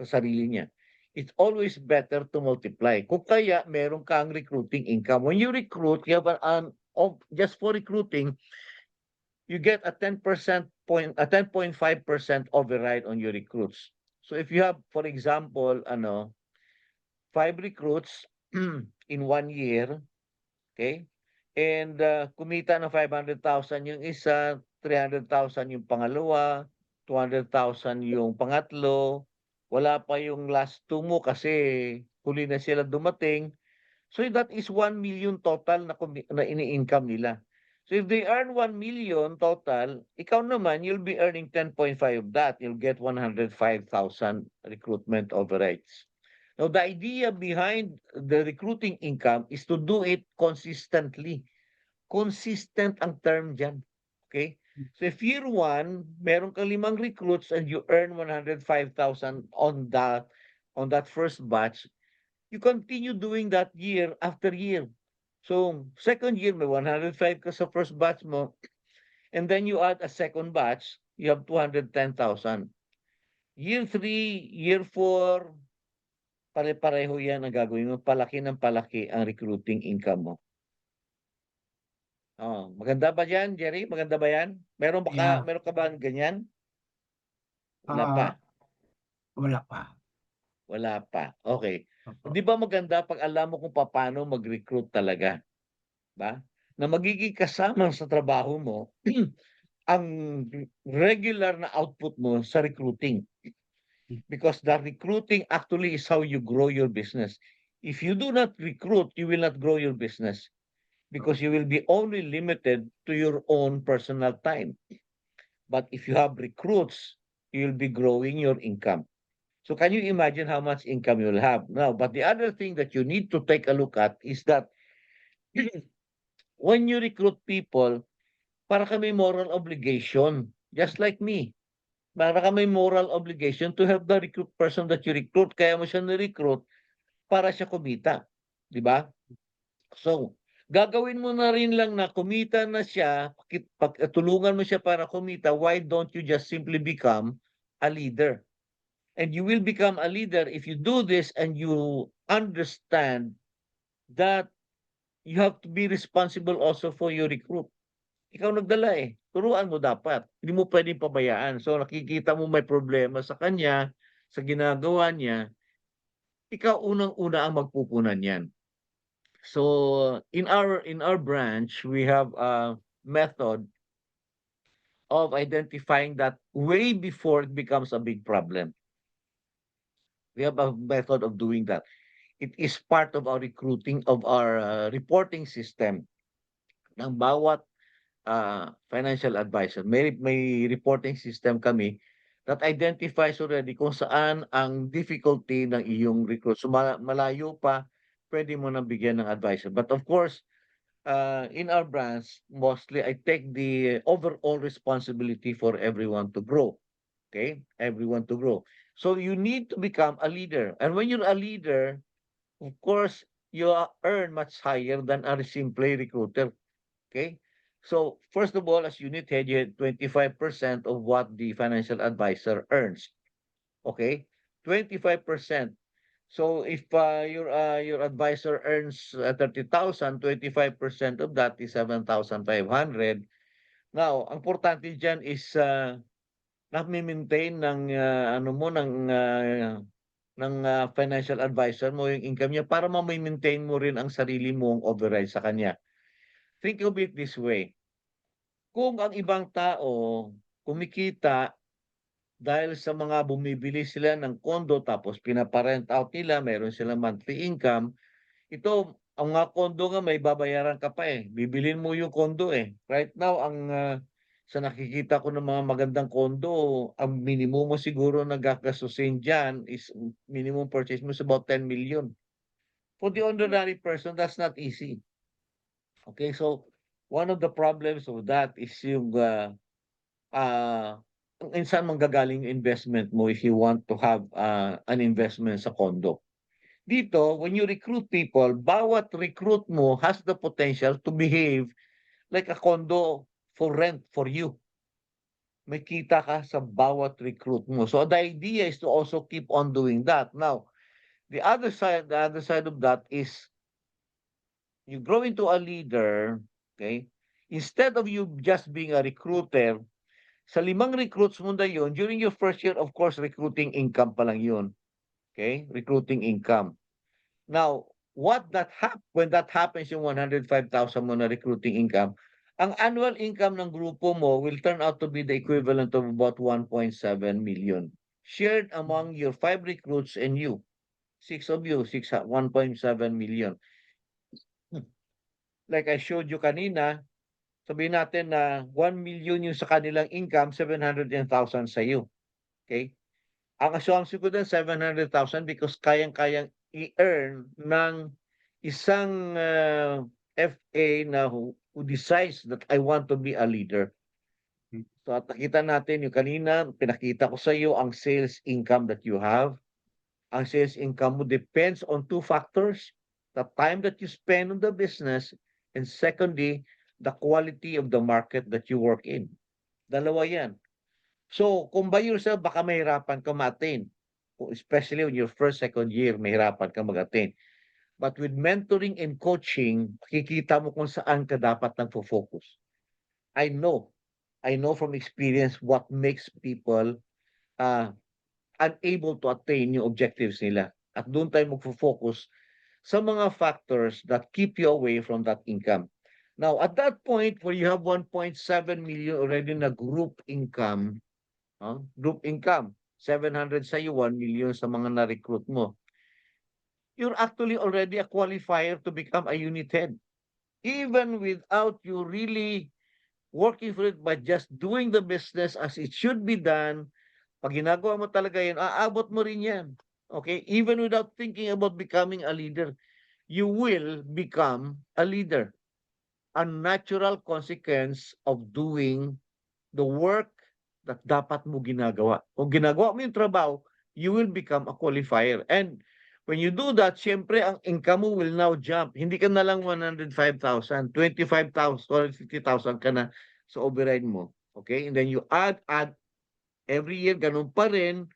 sa sarili niya. It's always better to multiply. Kung kaya, meron kang recruiting income. When you recruit, you have just for recruiting, you get a 10.5% override on your recruits. So if you have, for example, 5 recruits in 1 year, okay? And kumita ng 500,000 yung isa, 300,000 yung pangalawa, 200,000 yung pangatlo, wala pa yung last 2 mo kasi huli na sila dumating. So that is 1 million total na ini-income nila. So if they earn 1 million total, ikaw naman, you'll be earning 10.5 of that. You'll get 105,000 recruitment overrides. Now, the idea behind the recruiting income is to do it consistently. Consistent ang term dyan. Okay? So if year 1, meron kang 5 recruits and you earn 105,000 on that first batch, you continue doing that year after year. So, second year, may 105 ka sa first batch mo, and then you add a second batch, you have 210,000. Year 3, year 4, pare-pareho yan ang gagawin mo. Palaki ng palaki ang recruiting income mo. Oh, maganda ba yan, Jerry? Maganda ba yan? Meron Yeah. ka ba ganyan? Wala pa. Wala pa. Wala pa. Okay. Opo. Di ba maganda pag alam mo kung paano mag-recruit talaga? Ba? Na magiging kasama sa trabaho mo ang regular na output mo sa recruiting. Because the recruiting actually is how you grow your business. If you do not recruit, you will not grow your business because you will be only limited to your own personal time. But if you have recruits, you'll be growing your income. So can you imagine how much income you'll have? Now, but the other thing that you need to take a look at is that when you recruit people, para kami moral obligation, just like me. Para kami moral obligation to help the recruit person that you recruit. Kaya mo siya ni-recruit para siya kumita. Di ba? So, gagawin mo na rin lang na kumita na siya, tulungan mo siya para kumita, why don't you just simply become a leader? And you will become a leader if you do this and you understand that you have to be responsible also for your recruit. Ikaw nagdala eh. Turuan mo dapat. Hindi mo pwedeng pabayaan. So nakikita mo may problema sa kanya, sa ginagawa niya, ikaw unang-una ang magpupunan yan. So in our branch, we have a method of identifying that way before it becomes a big problem. We have a method of doing that. It is part of our recruiting, of our reporting system ng bawat financial advisor. May reporting system kami that identifies already kung saan ang difficulty ng iyong recruit. So malayo pa, pwede mo nang bigyan ng advisor. But of course, in our branch, mostly I take the overall responsibility for everyone to grow. Okay? Everyone to grow. So you need to become a leader. And when you're a leader, of course, you earn much higher than a simple recruiter. Okay? So, first of all, as unit head, you had 25% of what the financial advisor earns. Okay? 25%. So, if your advisor earns 30,000, 25% of that is 7,500. Now, ang importante diyan is na-maintain ng ano mo ng financial advisor mo yung income niya para ma-maintain mo rin ang sarili mong override sa kanya. Think of it this way. Kung ang ibang tao kumikita dahil sa mga bumibili sila ng kondo tapos pinapa-rent out nila, meron silang monthly income, ito ang mga kondo nga may babayaran ka pa eh. Bibilhin mo yung kondo eh. Right now ang sa nakikita ko ng mga magandang kondo, ang minimum mo siguro na gagastusin diyan is minimum purchase mo is about 10 million. For the ordinary person, that's not easy. Okay, so one of the problems of that is yung kung saan manggagaling yung investment mo if you want to have an investment sa condo. Dito, when you recruit people, bawat recruit mo has the potential to behave like a condo for rent for you. May kita ka sa bawat recruit mo. So the idea is to also keep on doing that. Now, the other side of that is you grow into a leader, okay? Instead of you just being a recruiter, sa 5 recruits mo na yun, during your first year, of course, recruiting income pa lang yun. Okay? Recruiting income. Now, when that happens, yung 105,000 mo na recruiting income, ang annual income ng grupo mo will turn out to be the equivalent of about 1.7 million. Shared among your 5 recruits and you. 6 of you, 1.7 million. Like I showed you kanina, sabihin natin na 1 million yung sa kanilang income, 700,000 sa iyo. Okay? Ang assumption ko din 700,000 because kayang-kayang i-earn ng isang FA na who decides that I want to be a leader. So at nakita natin yung kanina, pinakita ko sa iyo ang sales income that you have. Ang sales income mo depends on 2 factors. The time that you spend on the business and secondly, the quality of the market that you work in. Dalawa yan. So, kung by yourself, baka mahirapan ka ma-attain. Especially in your first, second year, mahirapan ka mag-attain. But with mentoring and coaching, makikita mo kung saan ka dapat nagfo-focus. I know from experience what makes people unable to attain yung objectives nila. At doon tayo magfo-focus sa mga factors that keep you away from that income. Now, at that point where you have 1.7 million already na group income, 700 sa iyo, 1 million sa mga na-recruit mo, you're actually already a qualifier to become a unit head. Even without you really working for it, but just doing the business as it should be done, pag ginagawa mo talaga yan, aabot mo rin yan. Okay? Even without thinking about becoming a leader, you will become a leader. A natural consequence of doing the work that dapat mo ginagawa. Kung ginagawa mo yung trabaho, you will become a qualifier. And when you do that, syempre ang income mo will now jump. Hindi ka na lang 105,000, 25,000, or 50,000 ka na sa override mo. Okay? And then you add every year, ganun pa rin.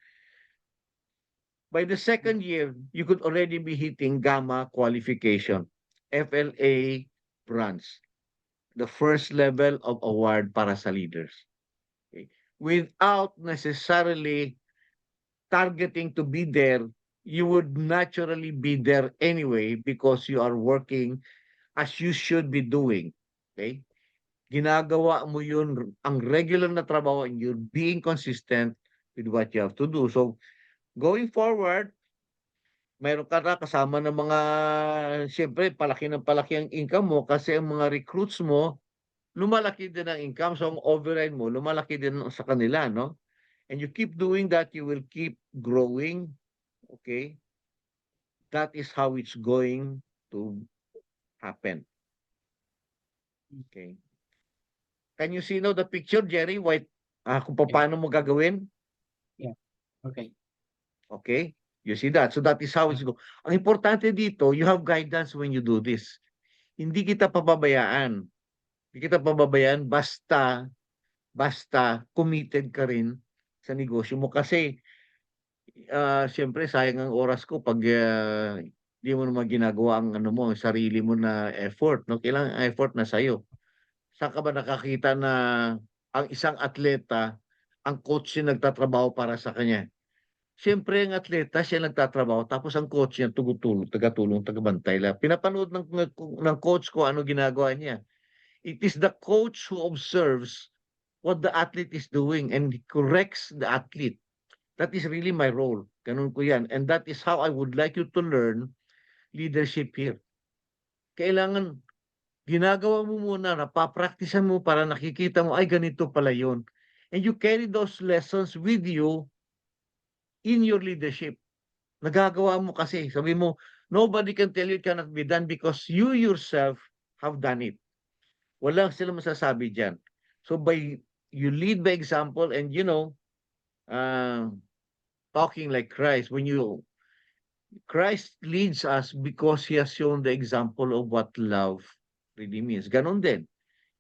By the second year, you could already be hitting Gamma qualification, FLA branch. the first level of award para sa leaders. Okay? Without necessarily targeting to be there, you would naturally be there anyway because you are working as you should be doing. Okay? Ginagawa mo yun, ang regular na trabaho, and you're being consistent with what you have to do. So, going forward, meron ka na kasama ng mga, siyempre, palaki ng palaki ang income mo kasi ang mga recruits mo, lumalaki din ang income. So, ang override mo, lumalaki din sa kanila, no? And you keep doing that, you will keep growing. Okay? That is how it's going to happen. Okay? Can you see now the picture, Jerry? Kung paano mo gagawin? Okay. Okay? You see that? So that is how it's go. Ang importante dito, you have guidance when you do this. Hindi kita pababayaan. Hindi kita pababayaan basta committed ka rin sa negosyo mo. Kasi, siyempre, sayang ang oras ko pag di mo naman ginagawa ang ano mo, sarili mo na effort. No? Kailangan effort na sa'yo. Saan ka ba nakakita na ang isang atleta, ang coach yung nagtatrabaho para sa kanya? Siyempre ang atleta siya nagtatrabaho tapos ang coach niya tagatulong, tagabantay lang. Pinapanood ng coach ko ano ginagawa niya. It is the coach who observes what the athlete is doing and corrects the athlete. That is really my role. Ganun ko yan. And that is how I would like you to learn leadership here. Kailangan ginagawa mo muna, napapraktisan mo para nakikita mo, ay ganito pala yun. And you carry those lessons with you in your leadership. Nagagawa mo kasi. Sabi mo, nobody can tell you it cannot be done because you yourself have done it. Walang sila masasabi dyan. So you lead by example and talking like Christ. Christ leads us because He has shown the example of what love really means. Ganon din.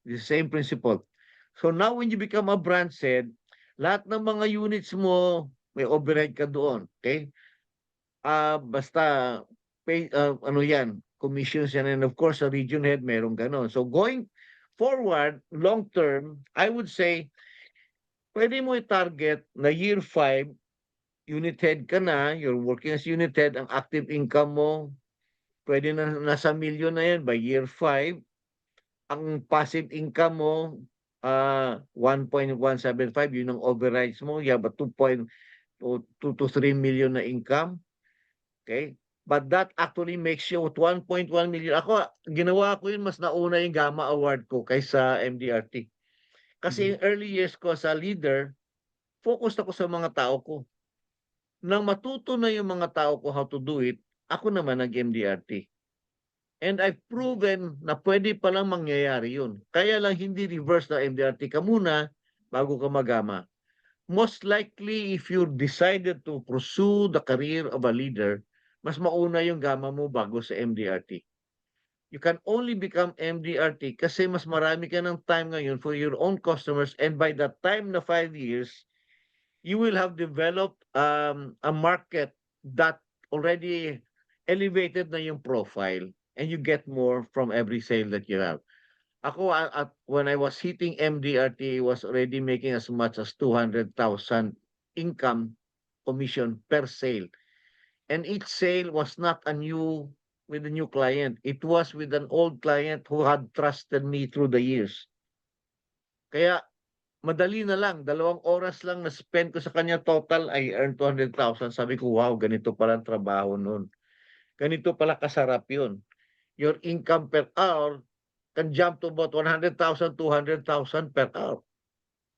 The same principle. So now when you become a branch head, lahat ng mga units mo, may override ka doon. Okay? Basta ano yan, commissions yan, and of course sa region head meron ganon. So going forward, long term, I would say pwede mo i-target na year 5, unit head ka na, you're working as unit head, ang active income mo pwede na nasa milyon na yan by year 5. Ang passive income mo 1.175, yun ang overrides mo, you have a 2 to 3 million na income. Okay? But that actually makes you at 1.1 million. Ako, ginawa ko yun, mas nauna yung Gamma Award ko kaysa MDRT. Kasi in early years ko as a leader, focused ako sa mga tao ko. Nang matuto na yung mga tao ko how to do it, ako naman nag-MDRT. And I've proven na pwede palang mangyayari yun. Kaya lang hindi reverse na MDRT ka muna bago ka magama. Most likely, if you decided to pursue the career of a leader, mas mauna yung gama mo bago sa MDRT. You can only become MDRT kasi mas marami ka ng time ngayon for your own customers, and by that time na 5 years, you will have developed a market that already elevated na yung profile, and you get more from every sale that you have. Ako, when I was hitting MDRT, was already making as much as 200,000 income commission per sale. And each sale was not with a new client. It was with an old client who had trusted me through the years. Kaya, madali na lang. 2 oras lang na spend ko sa kanya total, I earned 200,000. Sabi ko, wow, ganito pala ang trabaho nun. Ganito pala kasarap yun. Your income per hour can jump to about 100,000, 200,000 per hour.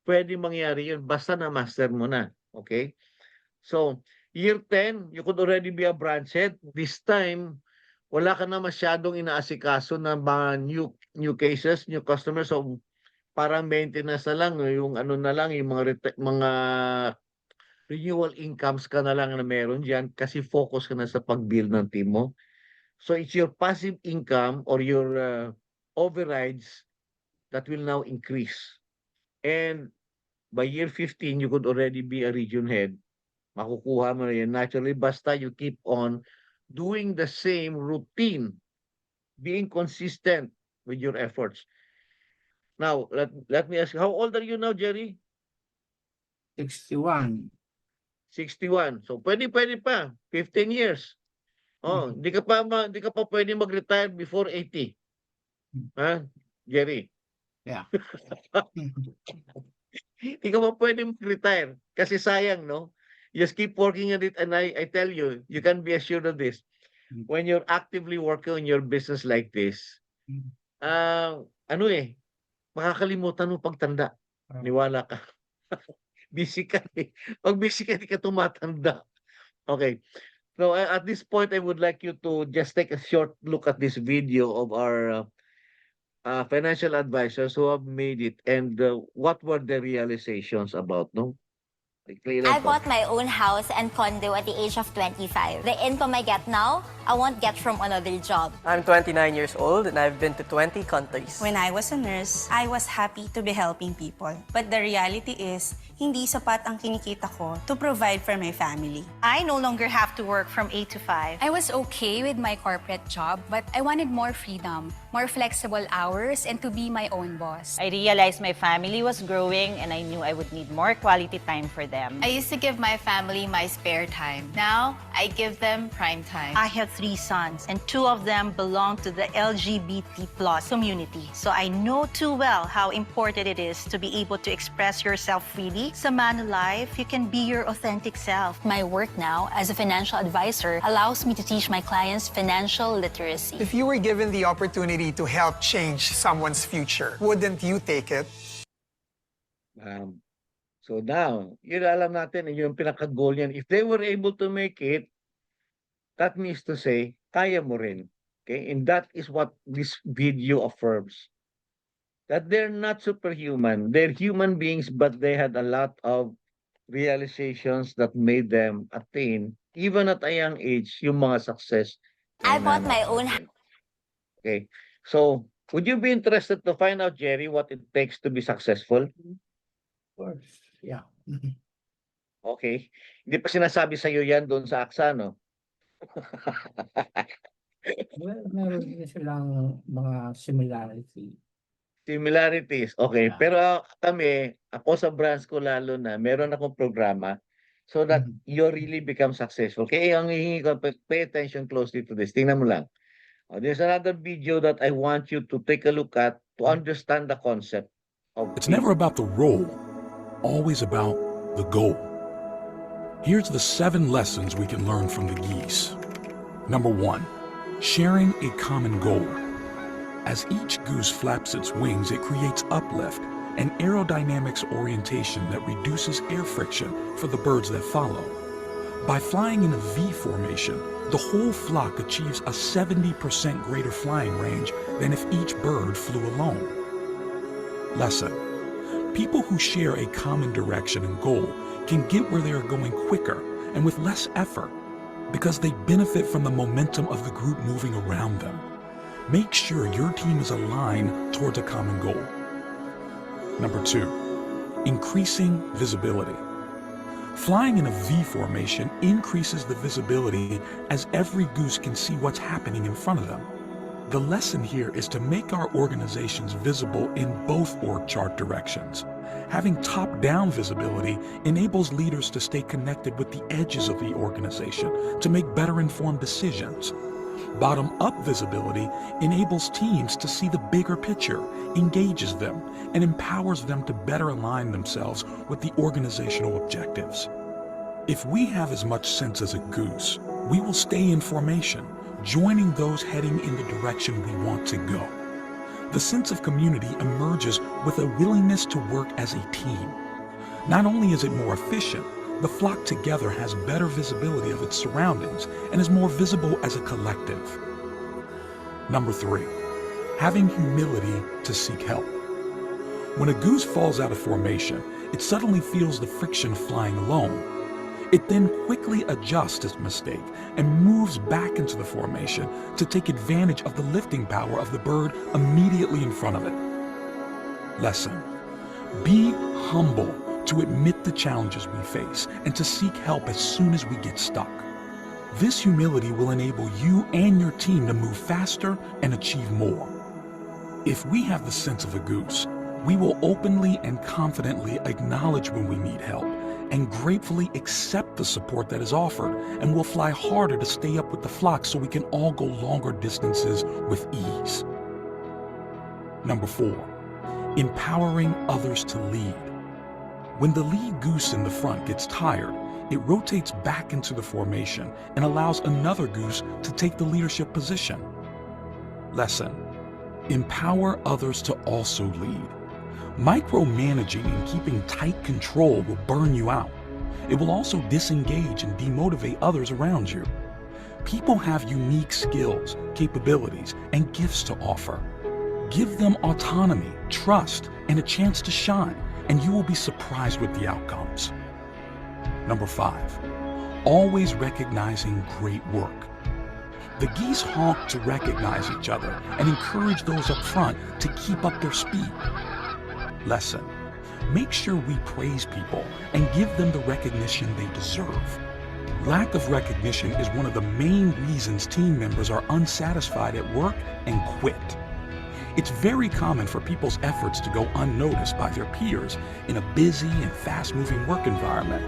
Pwede mangyari yun basta na-master mo na. Okay? So, year 10, you could already be a branch head. This time, wala ka na masyadong inaasikaso ng mga new cases, new customers. So, parang maintenance na lang, yung ano na lang, yung mga renewal incomes ka na lang na meron dyan kasi focus ka na sa pag-build ng team mo. So, it's your passive income or your overrides that will now increase. And by year 15, you could already be a region head. Makukuha mo na yan naturally basta you keep on doing the same routine, being consistent with your efforts. Now, let me ask you, how old are you now, Jerry? 61. 61. So, pwede pa. 15 years. Oh, Mhm. hindi ka pa pwede mag-retire before 80. Ha, Jerry? Yeah. Hindi ka pa pwede mag-retire. Kasi sayang, no? Just keep working on it, and I tell you, you can be assured of this. Mm. When you're actively working on your business like this, Mm. ano makakalimutan mo pagtanda. Ah. Niwala ka. Busy ka eh. 'Pag busy ka, di ka tumatanda. Okay. So, at this point, I would like you to just take a short look at this video of our financial advisors who have made it, and what were the realizations about, no? Play I lang to. bought my own house and condo at the age of 25. The income I get now, I won't get from another job. I'm 29 years old and I've been to 20 countries. When I was a nurse, I was happy to be helping people. But the reality is, hindi sapat ang kinikita ko to provide for my family. I no longer have to work from 8 to 5. I was okay with my corporate job, but I wanted more freedom, more flexible hours, and to be my own boss. I realized my family was growing and I knew I would need more quality time for them. I used to give my family my spare time. Now, I give them prime time. I have 3 sons, and 2 of them belong to the LGBT plus community. So I know too well how important it is to be able to express yourself freely. Sa Manulife, you can be your authentic self. My work now as a financial advisor allows me to teach my clients financial literacy. If you were given the opportunity to help change someone's future, wouldn't you take it? So now, yun alam natin, yung pinaka-goal niyan. If they were able to make it, that means to say, kaya mo rin. Okay? And that is what this video affirms. That they're not superhuman. They're human beings, but they had a lot of realizations that made them attain, even at a young age, yung mga success. I bought my own Okay. So, would you be interested to find out, Jerry, what it takes to be successful? Of course. Yeah. Okay. Hindi pa sinasabi sa'yo yan doon sa AXA, no? Well, meron din silang mga similarity. Similarities. Okay. Yeah. Pero ako sa branch ko lalo na, meron akong programa so that you really become successful. Kaya ang hihingi ko, pay attention closely to this. Tingnan mo lang. There's another video that I want you to take a look at to understand the concept of It's never about the role, always about the goal. Here's the 7 lessons we can learn from the geese. Number 1, sharing a common goal. As each goose flaps its wings, it creates uplift and aerodynamics orientation that reduces air friction for the birds that follow. By flying in a V formation, the whole flock achieves a 70% greater flying range than if each bird flew alone. Lesson: people who share a common direction and goal can get where they are going quicker and with less effort because they benefit from the momentum of the group moving around them. Make sure your team is aligned towards a common goal. Number 2, increasing visibility. Flying in a V formation increases the visibility as every goose can see what's happening in front of them. The lesson here is to make our organizations visible in both org chart directions. Having top-down visibility enables leaders to stay connected with the edges of the organization to make better informed decisions. Bottom-up visibility enables teams to see the bigger picture, engages them, and empowers them to better align themselves with the organizational objectives. If we have as much sense as a goose, we will stay in formation, joining those heading in the direction we want to go. The sense of community emerges with a willingness to work as a team. Not only is it more efficient, the flock together has better visibility of its surroundings and is more visible as a collective. Number 3, having humility to seek help. When a goose falls out of formation, it suddenly feels the friction of flying alone. It then quickly adjusts its mistake and moves back into the formation to take advantage of the lifting power of the bird immediately in front of it. Lesson: be humble to admit the challenges we face and to seek help as soon as we get stuck. This humility will enable you and your team to move faster and achieve more. If we have the sense of a goose, We will openly and confidently acknowledge when we need help and gratefully accept the support that is offered, and will fly harder to stay up with the flock so we can all go longer distances with ease. Number 4, empowering others to lead. When the lead goose in the front gets tired, it rotates back into the formation and allows another goose to take the leadership position. Lesson: empower others to also lead. Micromanaging and keeping tight control will burn you out. It will also disengage and demotivate others around you. People have unique skills, capabilities, and gifts to offer. Give them autonomy, trust, and a chance to shine, and you will be surprised with the outcomes. Number 5, always recognizing great work. The geese honk to recognize each other and encourage those up front to keep up their speed. Lesson: make sure we praise people and give them the recognition they deserve. Lack of recognition is one of the main reasons team members are unsatisfied at work and quit. It's very common for people's efforts to go unnoticed by their peers in a busy and fast-moving work environment.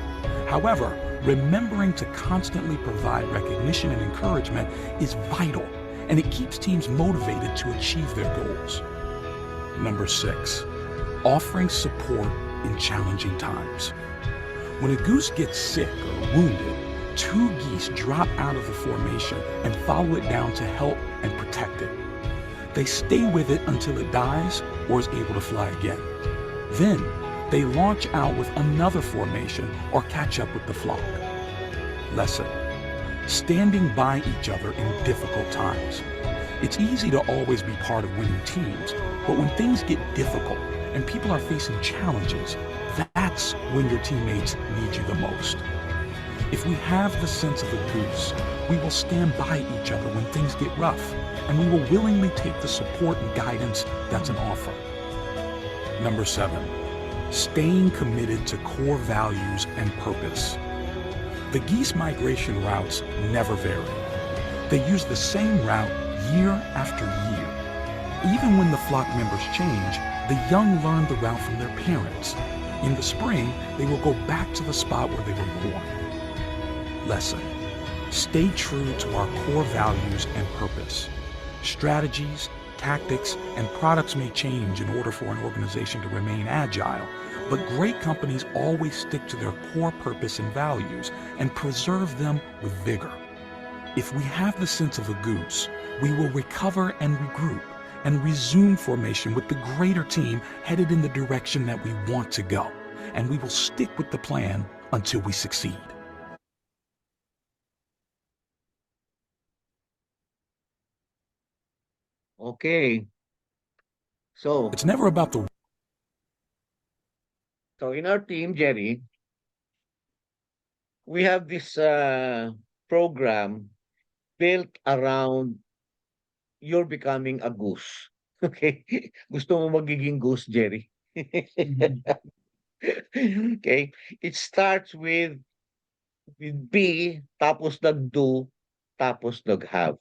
However, remembering to constantly provide recognition and encouragement is vital, and it keeps teams motivated to achieve their goals. Number 6, offering support in challenging times. When a goose gets sick or wounded, 2 geese drop out of the formation and follow it down to help and protect it. They stay with it until it dies or is able to fly again. Then, they launch out with another formation or catch up with the flock. Lesson: standing by each other in difficult times. It's easy to always be part of winning teams, but when things get difficult and people are facing challenges, that's when your teammates need you the most. If we have the sense of the goose, we will stand by each other when things get rough, and we will willingly take the support and guidance that's an offer. Number 7, staying committed to core values and purpose. The geese migration routes never vary. They use the same route year after year. Even when the flock members change, the young learn the route from their parents. In the spring, they will go back to the spot where they were born. Lesson: stay true to our core values and purpose. Strategies, tactics, and products may change in order for an organization to remain agile, but great companies always stick to their core purpose and values and preserve them with vigor. If we have the sense of a goose, we will recover and regroup and resume formation with the greater team headed in the direction that we want to go, and we will stick with the plan until we succeed. Okay. So, It's never about the so in our team, Jerry, we have this program built around you're becoming a goose. Okay? Gusto mo magiging goose, Jerry? Okay? It starts with be, tapos nag-do, tapos nag-have.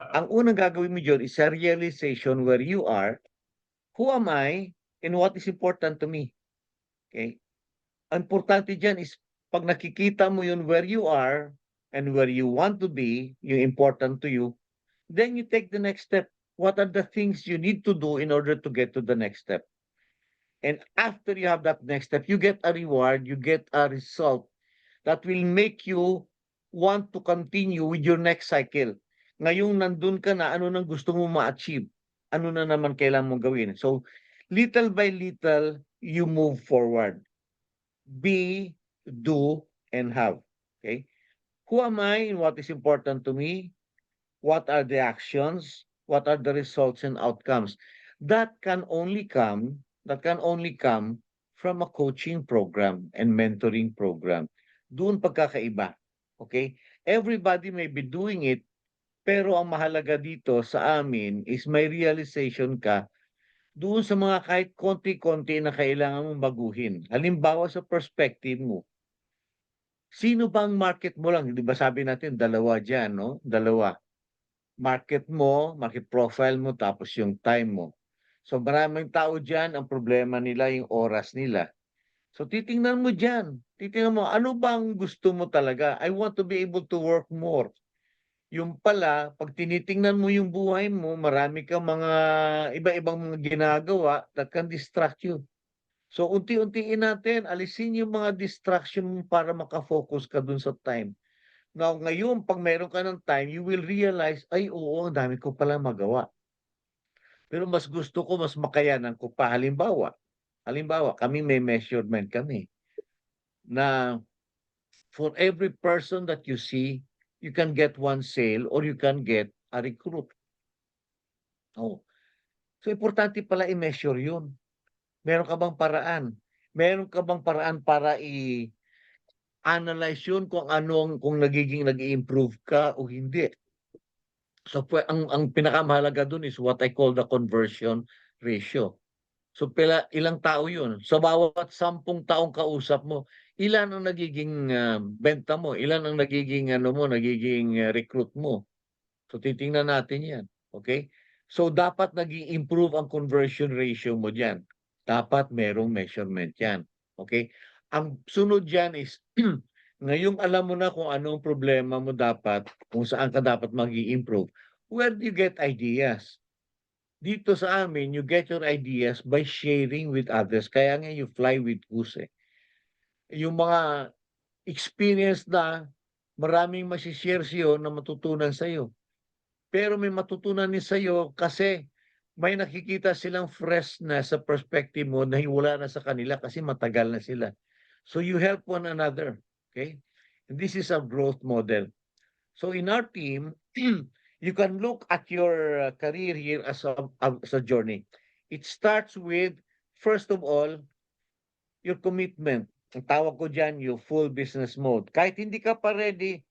Ang unang gagawin mo dyan is a realization where you are, who am I, and what is important to me. Okay? Ang importante dyan is pag nakikita mo yun where you are and where you want to be, yung important to you, then you take the next step. What are the things you need to do in order to get to the next step? And after you have that next step, you get a reward, you get a result that will make you want to continue with your next cycle. Ngayong nandun ka na, ano nang gusto mo ma-achieve? Ano na naman kailangan mong gawin? So, little by little, you move forward. Be, do, and have. Okay? Who am I and what is important to me? What are the actions? What are the results and outcomes? That can only come from a coaching program and mentoring program. Doon pagkakaiba. Okay? Everybody may be doing it, pero ang mahalaga dito sa amin is may realization ka doon sa mga kahit konti-konti na kailangan mong baguhin. Halimbawa sa perspective mo, sino bang market mo lang? Di ba sabi natin, dalawa dyan, no? Dalawa. Market mo, market profile mo, tapos yung time mo. So maraming tao dyan, ang problema nila yung oras nila. So titingnan mo dyan. Titingnan mo, ano bang gusto mo talaga? I want to be able to work more. Yung pala, pag tinitingnan mo yung buhay mo, marami kang mga iba-ibang mga ginagawa that can distract you. So unti-untiin natin, alisin yung mga distraction mo para makafocus ka dun sa time. Now, ngayon, pag meron ka ng time, you will realize, ay oo, ang dami ko pala magawa. Pero mas gusto ko, mas makayanan ko pa. Halimbawa, kami may measurement kami na for every person that you see, you can get one sale or you can get a recruit. Oh. So, importante pala i-measure yun. Meron ka bang paraan? Meron ka bang paraan para i-analyze yun kung kung nag-i-improve ka o hindi? So, ang pinakamahalaga dun is what I call the conversion ratio. So, ilang tao yun? Sa bawat 10 taong kausap mo, ilan ang nagiging benta mo? Ilan ang nagiging recruit mo? So, titingnan natin yan. Okay? So, dapat nag-i-improve ang conversion ratio mo dyan. Dapat merong measurement yan. Okay? Ang sunod dyan is, ngayong alam mo na kung anong problema mo dapat, kung saan ka dapat mag-i-improve, where do you get ideas? Dito sa amin, you get your ideas by sharing with others. Kaya nga you fly with goose eh. Yung mga experience na maraming masishare sa'yo na matutunan sa'yo. Pero may matutunan din sa'yo kasi may nakikita silang freshness sa perspective mo na wala na sa kanila kasi matagal na sila. So you help one another. Okay? And this is a growth model. So in our team, you can look at your career here as a journey. It starts with, first of all, your commitment. Ang tawag ko dyan, yung full business mode. Kahit hindi ka pa ready,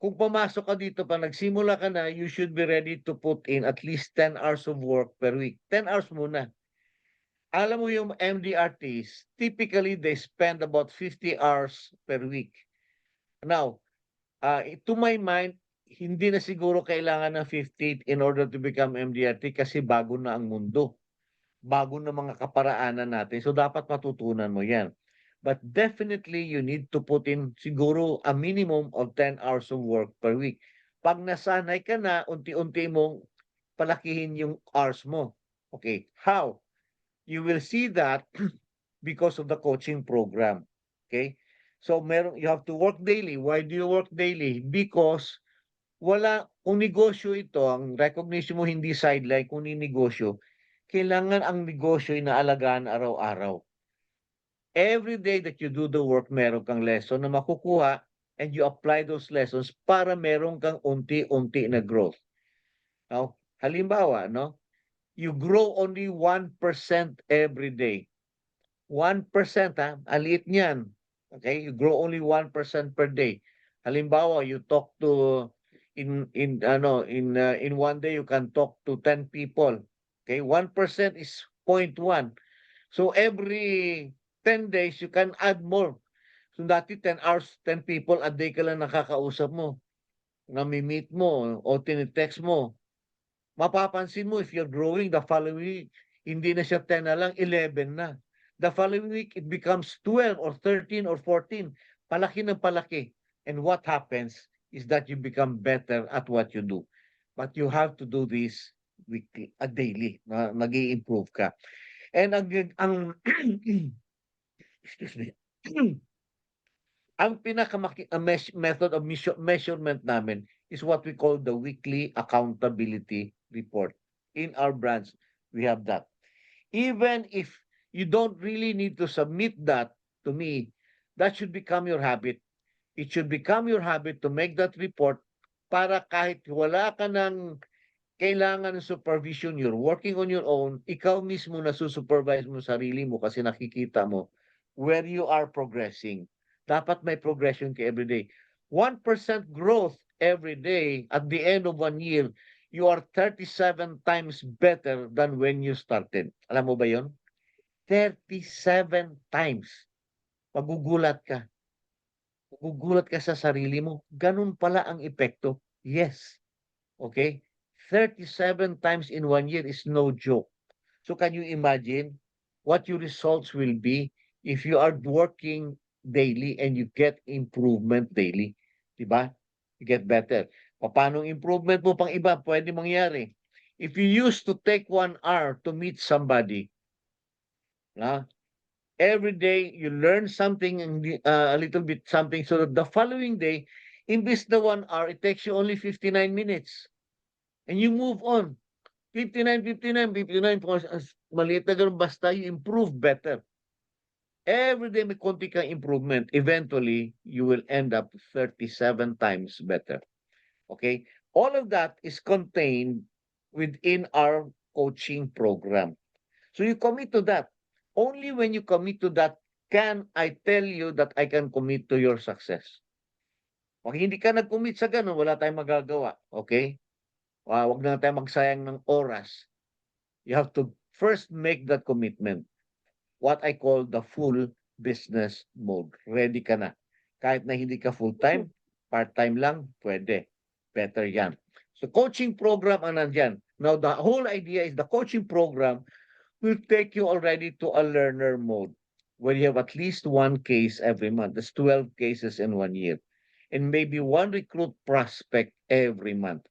kung pumasok ka dito pa, nagsimula ka na, you should be ready to put in at least 10 hours of work per week. 10 hours muna. Alam mo yung MDRTs, typically they spend about 50 hours per week. Now, to my mind, hindi na siguro kailangan ng 50 in order to become MDRT kasi bago na ang mundo. Bago na mga kaparaanan natin. So, dapat matutunan mo yan. But definitely, you need to put in siguro a minimum of 10 hours of work per week. Pag nasanay ka na, unti-unti mong palakihin yung hours mo. Okay, how? You will see that because of the coaching program. Okay? So, you have to work daily. Why do you work daily? Because kung negosyo ito, ang recognition mo hindi sideline, kung negosyo, kailangan ang negosyo ay naalagaan araw-araw. Every day that you do the work, meron kang lesson na makukuha and you apply those lessons para meron kang unti-unti na growth. Now, halimbawa, no? You grow only 1% every day. 1%, ha? Aliit niyan. Okay? You grow only 1% per day. Halimbawa, you talk to in one day you can talk to 10 people. Okay? 1% is 0.1. So every 10 days, you can add more. So dati 10 hours, 10 people a day ka lang nakakausap mo. Nami-meet mo o tinitext mo. Mapapansin mo if you're growing the following week, hindi na siya 10 na lang, 11 na. The following week, it becomes 12 or 13 or 14. Palaki ng palaki. And what happens is that you become better at what you do. But you have to do this weekly, daily. Mag-i-improve ka. And ang excuse me. Ang method of measurement namin is what we call the weekly accountability report. In our branch, we have that. Even if you don't really need to submit that to me, that should become your habit. It should become your habit to make that report para kahit wala ka ng kailangan ng supervision, you're working on your own, ikaw mismo na supervise mo sarili mo kasi nakikita mo where you are progressing. Dapat may progression ka every day. 1% growth every day at the end of 1 year, you are 37 times better than when you started. Alam mo ba yon? 37 times. Magugulat ka. Magugulat ka sa sarili mo. Ganun pala ang epekto. Yes. Okay? 37 times in 1 year is no joke. So can you imagine what your results will be if you are working daily and you get improvement daily? Diba? You get better. Paano improvement mo pang iba pwede mangyari? If you used to take 1 hour to meet somebody, every day you learn something and a little bit something so that the following day, imbis na 1 hour, it takes you only 59 minutes. And you move on. 59, 59, 59, maliit na ganun, basta you improve better. Every day may konti kang improvement. Eventually, you will end up 37 times better. Okay? All of that is contained within our coaching program. So you commit to that. Only when you commit to that can I tell you that I can commit to your success. Pag hindi ka nag-commit sa ganun, wala tayong magagawa. Okay? Wag na tayo magsayang ng oras. You have to first make that commitment. What I call the full business mode. Ready ka na. Kahit na hindi ka full-time, part-time lang, pwede. Better yan. So coaching program ang nandyan. Now, the whole idea is the coaching program will take you already to a learner mode where you have at least 1 case every month. That's 12 cases in 1 year. And maybe 1 recruit prospect every month.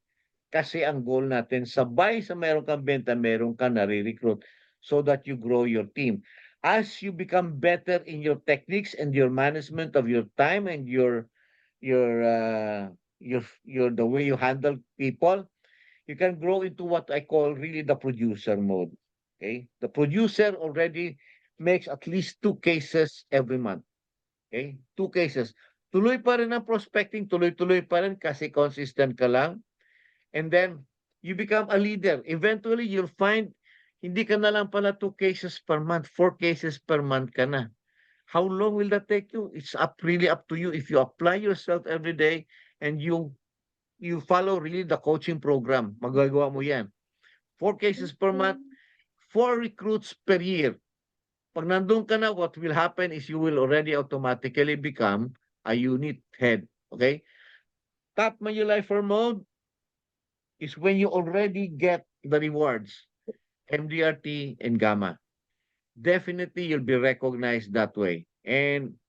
Kasi ang goal natin, sabay sa meron kang benta, meron ka nare-recruit so that you grow your team. As you become better in your techniques and your management of your time and the way you handle people, you can grow into what I call really the producer mode. Okay? The producer already makes at least 2 cases every month. Okay? 2 cases. Tuloy pa rin ang prospecting, tuloy-tuloy pa rin kasi consistent ka lang. And then, you become a leader. Eventually, you'll find, hindi ka na lang pala 2 cases per month, 4 cases per month ka na. How long will that take you? It's really up to you. If you apply yourself every day and you follow really the coaching program, magagawa mo yan. 4 cases per month, 4 recruits per year. Pag nandun ka na, what will happen is you will already automatically become a unit head. Okay? Top Manulifer mode is when you already get the rewards, MDRT and Gamma. Definitely, you'll be recognized that way. And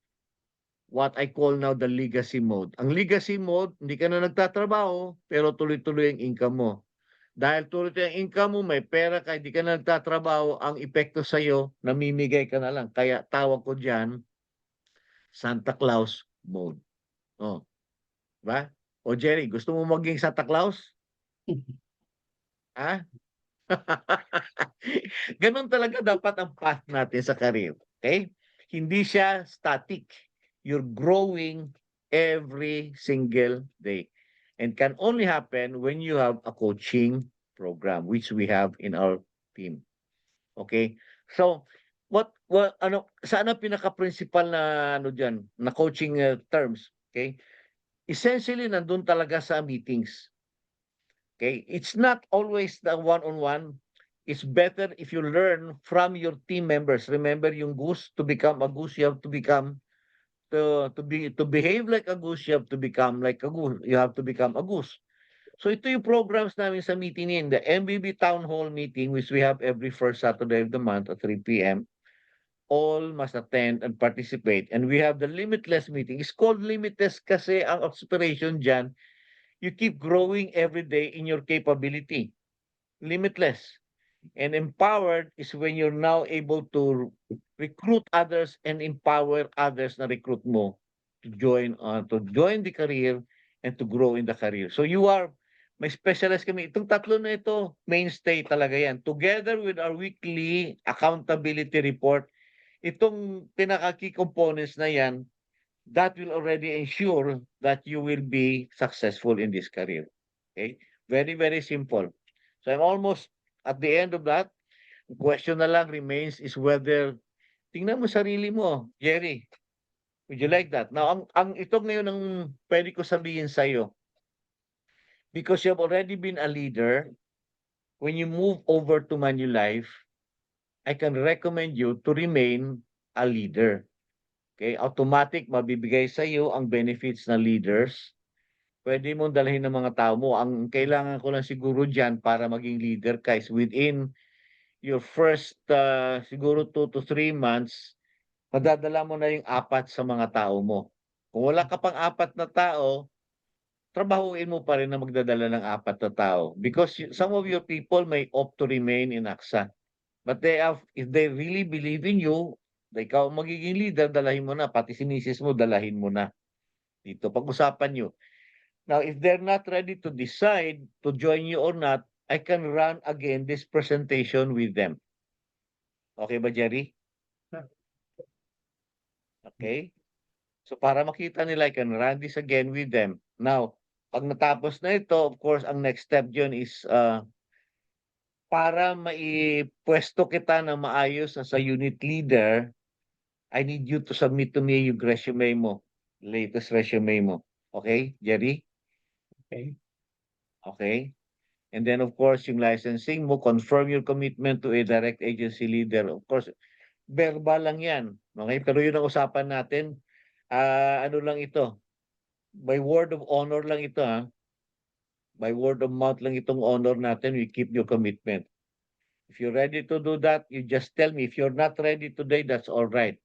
what I call now the legacy mode. Ang legacy mode, hindi ka na nagtatrabaho, pero tuloy-tuloy ang income mo. Dahil tuloy-tuloy ang income mo, may pera ka, hindi ka na nagtatrabaho, ang epekto sa'yo, namimigay ka na lang. Kaya tawag ko dyan, Santa Claus mode. Oh. Diba? O Jerry, gusto mo maging Santa Claus? Ha? Ganon talaga dapat ang path natin sa career. Okay? Hindi siya static. You're growing every single day. And can only happen when you have a coaching program, which we have in our team. Okay? So, saan ang pinaka-principal na diyan, na coaching terms? Okay? Essentially, nandun talaga sa meetings. Okay? It's not always the one-on-one. It's better if you learn from your team members. Remember, yung goose, to become a goose, you have to become, to behave like a goose, you have to become like a goose. You have to become a goose. So ito yung programs namin sa meeting in the MBB Town Hall meeting, which we have every first Saturday of the month at 3 p.m. All must attend and participate. And we have the Limitless meeting. It's called Limitless kasi ang aspiration dyan, you keep growing every day in your capability. Limitless. And empowered is when you're now able to recruit others and empower others na recruit mo to join the career and to grow in the career. So may specialized kami. Itong tatlo na ito, mainstay talaga yan. Together with our weekly accountability report, itong pinaka-key components na yan, that will already ensure that you will be successful in this career. Okay? Very, very simple. So I'm almost at the end of that. The question na lang remains is whether, tingnan mo sarili mo, Jerry. Would you like that? Now, ang ito ngayon ang pwede ko sabihin sa'yo. Because you have already been a leader, when you move over to Manulife, I can recommend you to remain a leader. Okay? Automatic, mabibigay sa iyo ang benefits na leaders. Pwede mong dalhin ng mga tao mo. Ang kailangan ko lang siguro dyan para maging leader ka is within your first siguro 2 to 3 months, madadala mo na yung 4 sa mga tao mo. Kung wala ka pang 4 na tao, trabahuin mo pa rin na magdadala ng 4 na tao because some of your people may opt to remain in AXA. But if they really believe in you, na ikaw ang magiging leader, dalahin mo na, pati si misis mo, dalahin mo na. Dito, pag-usapan nyo. Now, if they're not ready to decide to join you or not, I can run again this presentation with them. Okay ba, Jerry? Okay? So para makita nila, I can run this again with them. Now, pag natapos na ito, of course, ang next step dyan is para maipwesto kita na maayos as a unit leader, I need you to submit to me yung resume mo, latest resume mo. Okay, Jerry? Okay. Okay. And then, of course, yung licensing mo, confirm your commitment to a direct agency leader. Of course, verbal lang yan. Okay? Pero yun ang usapan natin. Ano lang ito? By word of honor lang ito, ha? By word of mouth lang itong honor natin. We keep your commitment. If you're ready to do that, you just tell me. If you're not ready today, that's all right.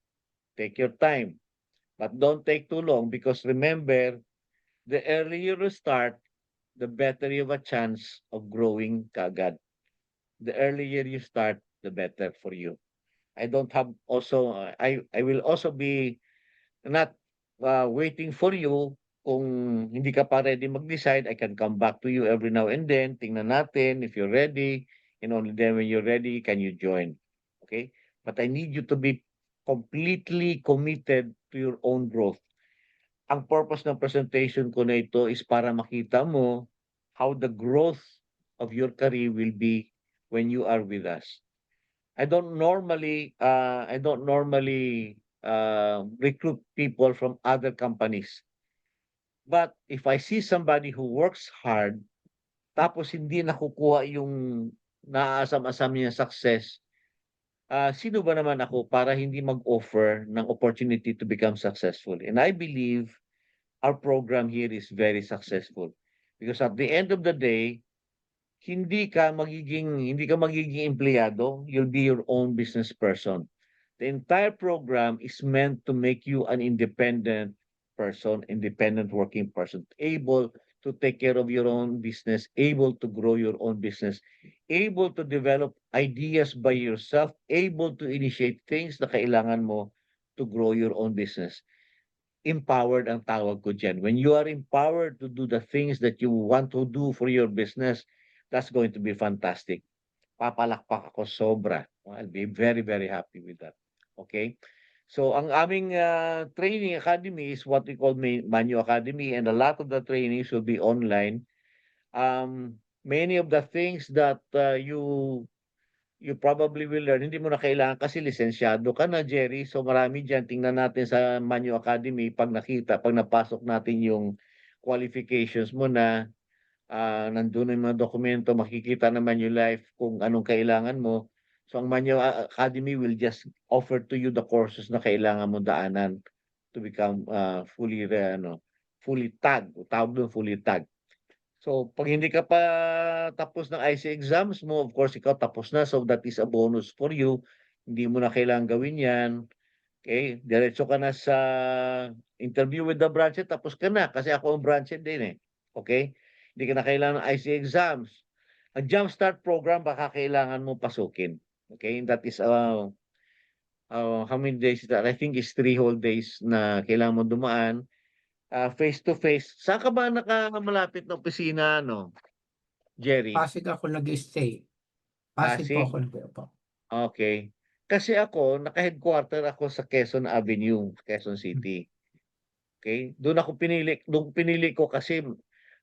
Take your time. But don't take too long because remember, the earlier you start, the better you have a chance of growing kaagad. The earlier you start, the better for you. I don't have also, I will also be not waiting for you. Kung hindi ka pa ready mag-decide, I can come back to you every now and then. Tingnan natin if you're ready. And only then when you're ready, can you join? Okay? But I need you to be completely committed to your own growth. Ang purpose ng presentation ko na ito is para makita mo how the growth of your career will be when you are with us. I don't normally recruit people from other companies. But if I see somebody who works hard, tapos hindi nakukuha yung naaasam-asam niya success, sino ba naman ako para hindi mag-offer ng opportunity to become successful? And I believe our program here is very successful. Because at the end of the day, hindi ka magiging empleyado, you'll be your own business person. The entire program is meant to make you an independent person, independent working person, able to take care of your own business, able to grow your own business, able to develop ideas by yourself, able to initiate things na kailangan mo to grow your own business. Empowered ang tawag ko dyan. When you are empowered to do the things that you want to do for your business, that's going to be fantastic. Papalakpak ako sobra. I'll be very, very happy with that. Okay? So, ang aming training academy is what we call Manyo Academy, and a lot of the trainings will be online. Many of the things that you probably will learn, hindi mo na kailangan kasi lisensyado ka na, Jerry. So, marami dyan. Tingnan natin sa Manyo Academy pag napasok natin yung qualifications mo na nandun yung mga dokumento, makikita naman yung life kung anong kailangan mo. So ang Manyo Academy will just offer to you the courses na kailangan mo daanan to become fully tagged. Tawag doon fully tagged. So pag hindi ka pa tapos ng IC exams mo, of course ikaw tapos na, so that is a bonus for you. Hindi mo na kailangan gawin yan. Okay, diretso ka na sa interview with the branch, tapos ka na kasi ako ang branch din eh. Okay? Hindi ka na kailangan ng IC exams. Ang Jumpstart program baka kailangan mo pasukin. Okay? That is how many days is that? I think it's 3 whole days na kailangan mo dumaan. Face to face. Saan ka ba nakamalapit na opisina, Jerry? Pasig ako nag-stay. Pasig po ako nag-po. Okay. Kasi ako, naka-headquarter ako sa Quezon Avenue, Quezon City. Okay? Doon pinili ko kasi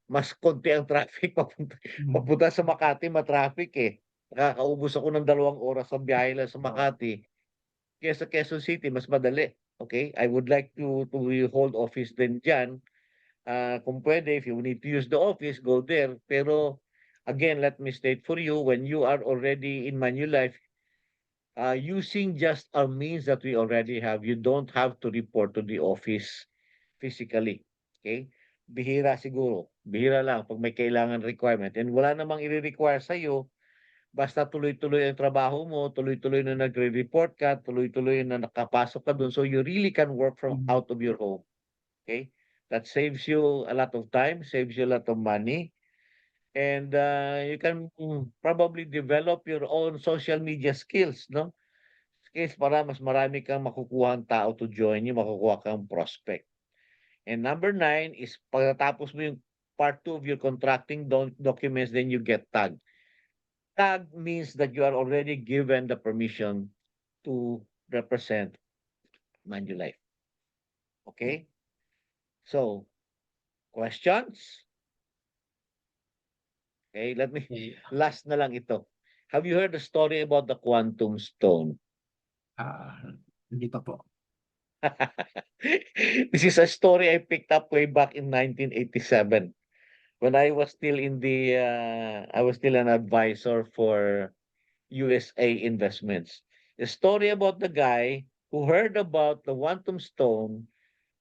mas konti ang traffic papunta sa Makati, ma-traffic eh. Nakakaubos ako ng 2 oras sa biyahe lang sa Makati. Kaya sa Quezon City, mas madali. Okay? I would like to hold office din dyan. Kung pwede, if you need to use the office, go there. Pero, again, let me state for you, when you are already in Manulife, using just our means that we already have, you don't have to report to the office physically. Okay? Bihira siguro. Bihira lang pag may kailangan requirement. And wala namang i-require sa'yo basta tuloy-tuloy ang trabaho mo, tuloy-tuloy na nagre-report ka, tuloy-tuloy na nakapasok ka dun. So you really can work from out of your home. Okay? That saves you a lot of time, saves you a lot of money. And you can probably develop your own social media skills, no? Skills para mas marami kang makukuha ang tao to join you, makukuha kang prospect. And number 9 is pagkatapos mo yung part 2 of your contracting documents, then you get tagged. Tag means that you are already given the permission to represent Manulife. Okay? So, questions? Okay, let me, last na lang ito. Have you heard the story about the quantum stone? Hindi pa po. This is a story I picked up way back in 1987 when I was still in the I was still an advisor for USA Investments. A story about the guy who heard about the quantum stone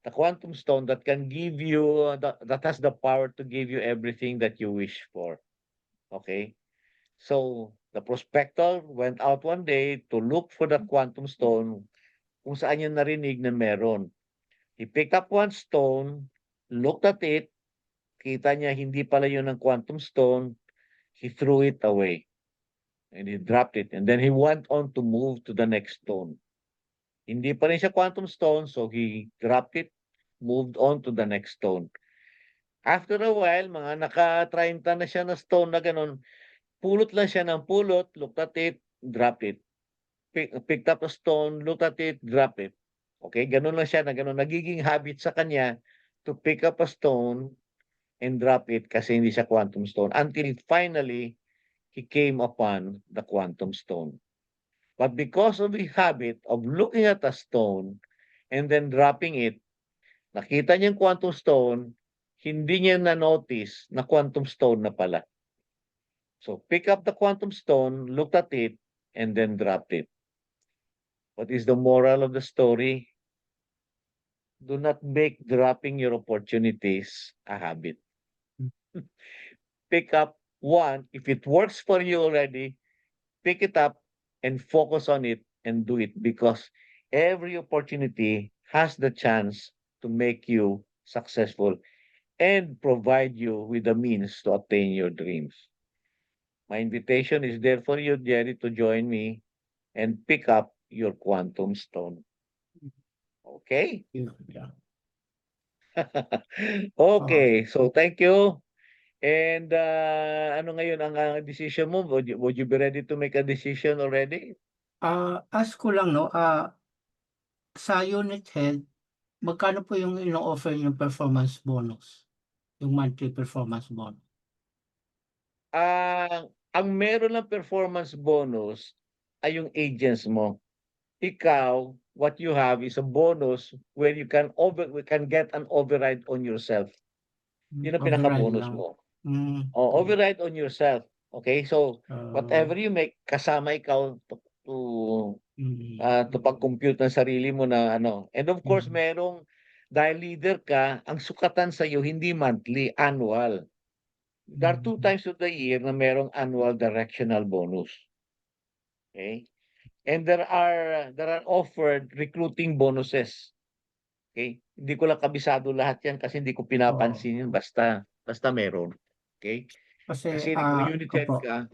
that can give you that has the power to give you everything that you wish for. Okay? So, the prospector went out one day to look for that quantum stone kung saan niya narinig na meron. He picked up one stone, looked at it, kita niya hindi pala yun ang quantum stone, he threw it away. And he dropped it. And then he went on to move to the next stone. Hindi pa rin siya quantum stone, so he dropped it, moved on to the next stone. After a while, mga naka-30 na siya na stone na ganun, pulot lang siya ng pulot, looked at it, dropped it. Picked up a stone, looked at it, dropped it. Okay, ganun lang siya na ganun. Nagiging habit sa kanya to pick up a stone and drop it kasi hindi siya quantum stone until finally he came upon the quantum stone. But because of the habit of looking at a stone and then dropping it, nakita niya yung quantum stone, hindi niya na-notice na quantum stone na pala. So pick up the quantum stone, looked at it, and then dropped it. What is the moral of the story? Do not make dropping your opportunities a habit. Pick up one. If it works for you already, pick it up and focus on it and do it because every opportunity has the chance to make you successful and provide you with the means to attain your dreams. My invitation is there for you, Jerry, to join me and pick up your quantum stone. Okay? Yeah. Okay, so thank you. And ano ngayon ang decision mo? Would you be ready to make a decision already? Ask ko lang, no, sa unit head, magkano po yung ino-offer yung performance bonus? Yung monthly performance bonus? Ang meron ng performance bonus ay yung agents mo. Ikaw, what you have is a bonus where you can get an override on yourself. Yun ang pinaka-bonus mo. Override on yourself. Okay? So, whatever you make, kasama ikaw to pag-compute ng sarili mo na ano. And of course, merong, dahil leader ka, ang sukatan sa iyo hindi monthly, annual. There are 2 times of the year na merong annual directional bonus. Okay? And there are offered recruiting bonuses. Okay? Hindi ko lang kabisado lahat yan kasi hindi ko pinapansin yun basta meron. Okay? Kasi unit head ka,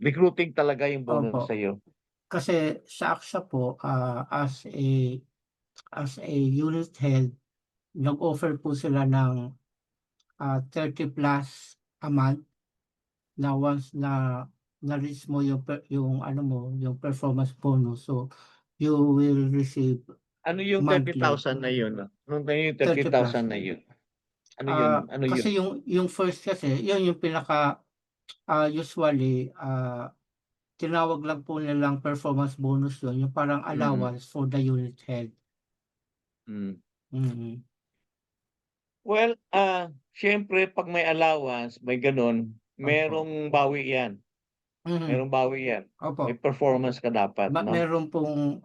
recruiting talaga yung bonus sa iyo. Kasi sa AXA po, as a unit head, nag-offer po sila ng 30 plus a month na once na na-reach mo yung performance bonus. So, you will receive ano yung 30,000 na yun? Ano yung 30,000 na yun? Ano yun? Ano kasi yun? yung first kasi, yun yung pinaka usually tinawag lang po nilang performance bonus yun, yung parang allowance for the unit head. Well, syempre pag may allowance, may ganun, merong bawi yan. Merong bawi yan. May performance ka dapat. No? Meron pong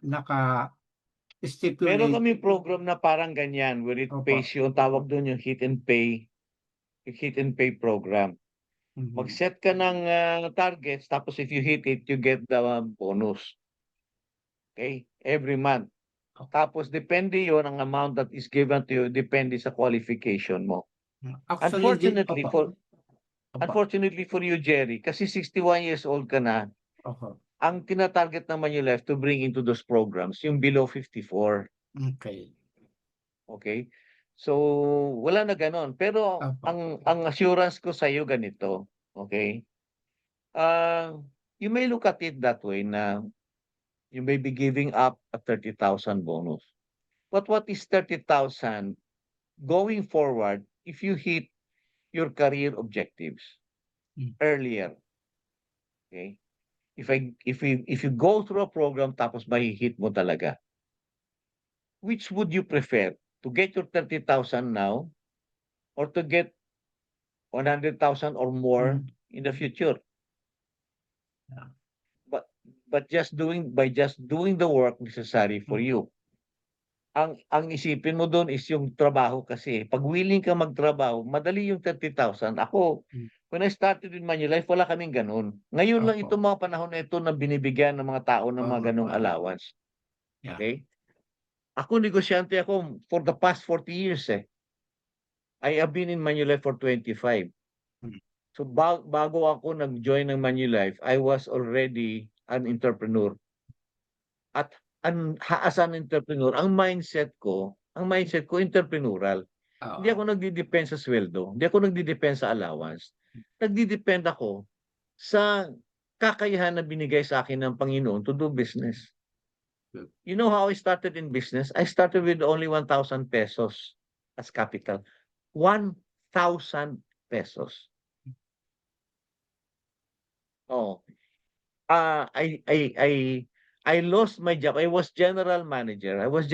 naka-stipulate. Meron kami program na parang ganyan where it pays you, tawag doon yung hit and pay program. Mhm. Mag-set ka ng targets, tapos if you hit it, you get the bonus. Okay? Every month. Tapos depende yon ang amount that is given to you, depende sa qualification mo. Actually, Unfortunately opo. Opo. Unfortunately for you, Jerry, kasi 61 years old ka na, Opo. ang tinatarget naman yung left to bring into those programs, yung below 54. Okay. Okay? So, wala na ganon. Pero Opo. ang assurance ko sa iyo ganito, okay? You may look at it that way na you may be giving up a 30,000 bonus. But what is 30,000 going forward if you hit your career objectives earlier? Okay? If you go through a program tapos mahihit mo talaga, which would you prefer? To get your 30,000 now or to get 100,000 or more in the future? Yeah. But just doing the work necessary for you. Ang isipin mo doon is yung trabaho kasi. Pag willing ka magtrabaho, madali yung 30,000. Ako, when I started in Manulife, wala kaming ganun. Ngayon lang Opo. itong mga panahon na ito na binibigyan ng mga tao ng mga ganung Wow. allowance. Yeah. Okay? Ako, negosyante ako for the past 40 years eh. I have been in Manulife for 25. So bago ako nag-join ng Manulife, I was already an entrepreneur. At as an entrepreneur, ang mindset ko entrepreneurial. Hindi ako nagdidepend sa sweldo, hindi ako nagdidepend sa allowance. Nagdidepend ako sa kakayahan na binigay sa akin ng Panginoon to do business. You know how I started in business? I started with only 1,000 pesos as capital. 1,000 pesos. Oh. I lost my job. I was general manager. I was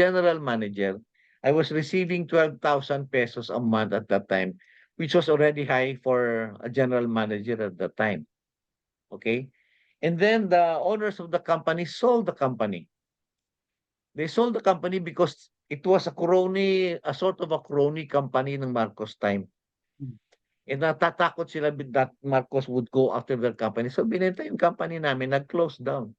receiving 12,000 pesos a month at that time, which was already high for a general manager at that time. Okay? And then the owners of the company sold the company. They sold the company because it was a sort of a crony company ng Marcos time. And natatakot sila that Marcos would go after their company. So binenta yung company namin, nag-close down.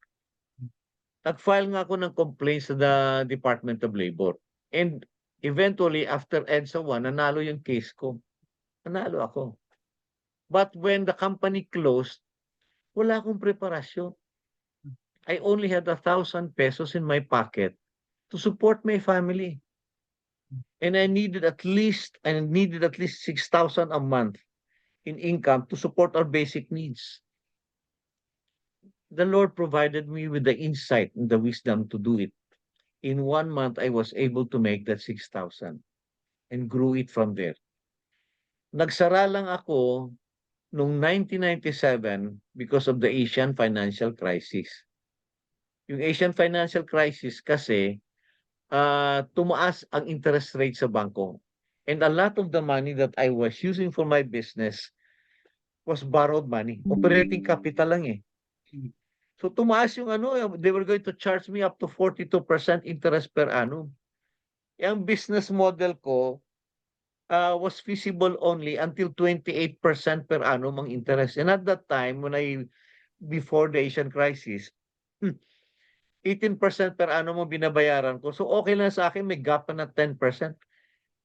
Nag-file nga ako ng complaint sa the Department of Labor. And eventually, after EDSA 1, nanalo yung case ko. Nanalo ako. But when the company closed, wala akong preparasyon. I only had 1,000 pesos in my pocket to support my family. And I needed at least 6,000 a month in income to support our basic needs. The Lord provided me with the insight and the wisdom to do it. In 1 month, I was able to make that 6,000 and grew it from there. Nagsara lang ako noong 1997 because of the Asian financial crisis. Yung Asian financial crisis kasi, tumaas ang interest rate sa bangko. And a lot of the money that I was using for my business was borrowed money. Operating capital lang eh. So tumaas yung they were going to charge me up to 42% interest per annum. Yung business model ko was feasible only until 28% per annum ang interest. And at that time, before the Asian crisis, 18% per annum ang binabayaran ko. So okay lang sa akin, may gap na 10%.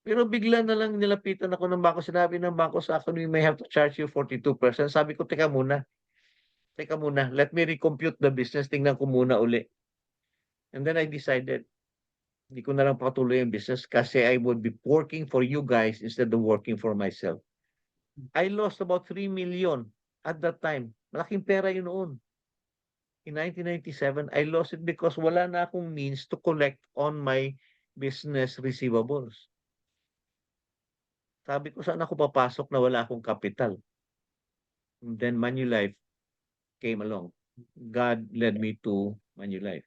Pero bigla na lang nilapitan ako ng bangko. Sinabi ng bangko sa akin, we may have to charge you 42%. Sabi ko, teka muna, let me recompute the business, tingnan ko muna uli. And then I decided, hindi ko na lang patuloy yung business kasi I would be working for you guys instead of working for myself. I lost about 3 million at that time. Malaking pera yun noon. In 1997, I lost it because wala na akong means to collect on my business receivables. Sabi ko, saan ako papasok na wala akong kapital? And then Manulife came along. God led me to Manulife.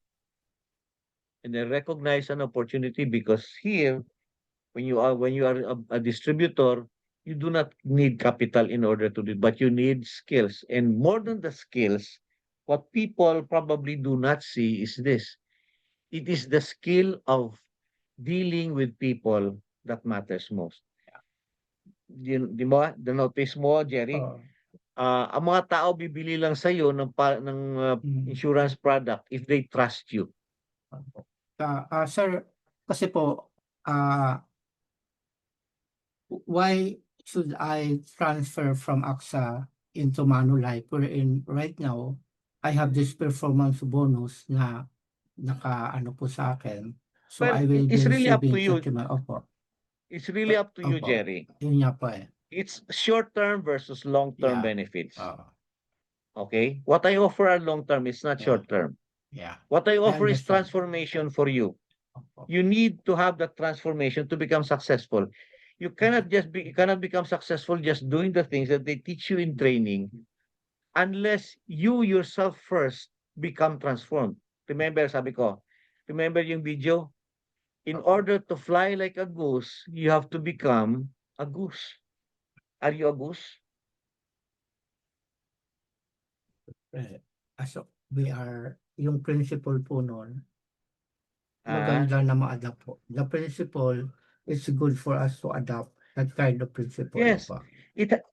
And I recognize an opportunity because here, when you are a distributor, you do not need capital in order to do it, but you need skills. And more than the skills, what people probably do not see is this. It is the skill of dealing with people that matters most. Di mo, the notice mo, Jerry, ang mga tao bibili lang sa iyo ng insurance product if they trust you. Sir, kasi po, why should I transfer from AXA into Manulife wherein right now I have this performance bonus na naka-ano po sa akin. So Well, I will be it's really up to receiving you. 30 Opo. It's really up to you, Opo. Jerry. Yun nga po eh. It's short-term versus long-term Yeah. benefits. Oo. Okay? What I offer are long-term, it's not Yeah. short-term. Yeah. What I offer is understand. transformation for you. Opo. You need to have that transformation to become successful. You cannot become successful just doing the things that they teach you in training unless you yourself first become transformed. Remember, sabi ko, remember yung video? In order to fly like a goose, you have to become a goose. Are you a goose? So we are, yung principle po nun, Ah, maganda na ma-adapt po. The principle is good for us to adopt that kind of principle. Yes. Po.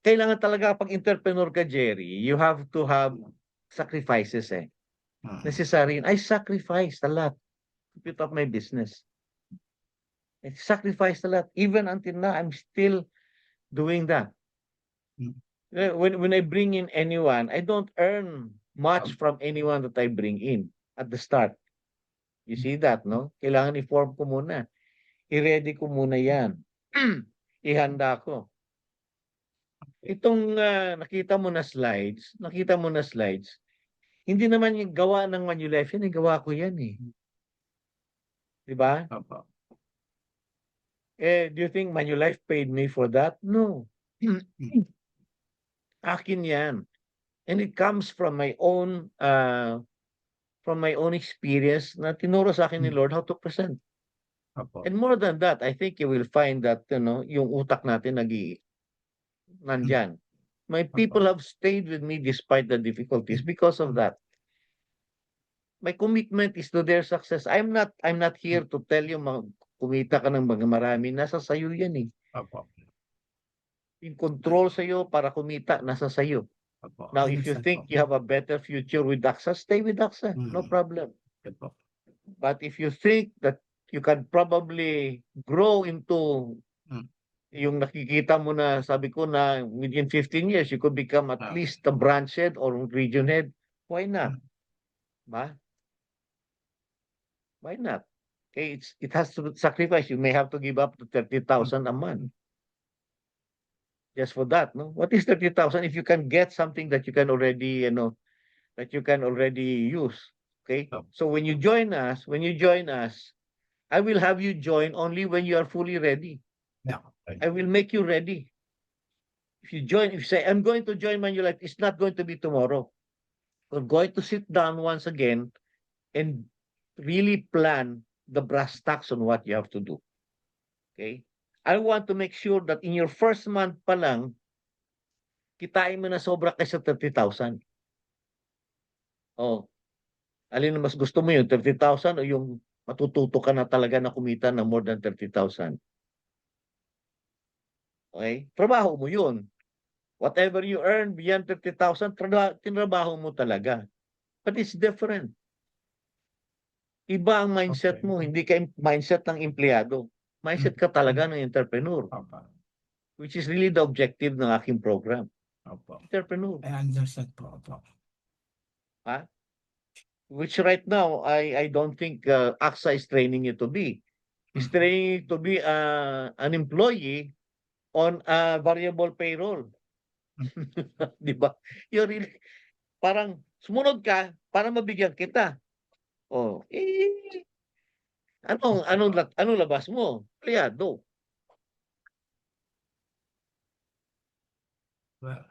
Kailangan talaga pag entrepreneur ka, Jerry, you have to have sacrifices eh. Necessary. I sacrificed a lot to put up my business. I sacrificed a lot. Even until now, I'm still doing that. When I bring in anyone, I don't earn much from anyone that I bring in at the start. You see that, no? Kailangan i-form ko muna. I-ready ko muna yan. Ihanda ko. Itong nakita mo na slides, hindi naman yung gawa ng Manulife yan, gawa ko yan eh. Di ba? Opo. Do you think Manulife paid me for that? No. Akin yan. And it comes from my own experience na tinuro sa akin ni Lord how to present. Opo. And more than that, I think you will find that yung utak natin nandyan. My people have stayed with me despite the difficulties because of that. My commitment is to their success. I'm not here to tell you kumita ka ng marami. Nasa sayo yan eh. Opo. In control sa'yo para kumita, nasa sayo. Opo. Now, if you think you have a better future with AXA, stay with AXA. No problem. Opo. But if you think that you can probably grow into yung nakikita mo na, sabi ko na within 15 years, you could become at least a branch head or region head, why not? Ba? Why not? Okay, it has to sacrifice. You may have to give up to 30,000 a month. Just for that, no? What is 30,000 if you can get something that you can already, use? Okay? So when you join us, I will have you join only when you are fully ready. Yeah. I will make you ready. If you say, I'm going to join Manulife, it's not going to be tomorrow. We're going to sit down once again and really plan the brass tacks on what you have to do. Okay? I want to make sure that in your first month pa lang, kitain mo na sobra kaysa 30,000. Oh. Alin na mas gusto mo yun, 30,000 o yung matututo ka na talaga na kumita ng more than 30,000? Okay? Trabaho mo yun. Whatever you earn beyond 30,000, tinrabaho mo talaga. But it's different. Iba ang mindset mo, hindi ka mindset ng empleyado. Mindset ka talaga ng entrepreneur. Opo. Which is really the objective ng aking program. Opo. Entrepreneur. I understand po. Opo. Which right now, I don't think AXA is training you to be. It's training you to be an employee on a variable payroll. Di ba? You're really, parang sumunod ka para mabigyan kita. Oh, anong labas mo? Empleyado. Well,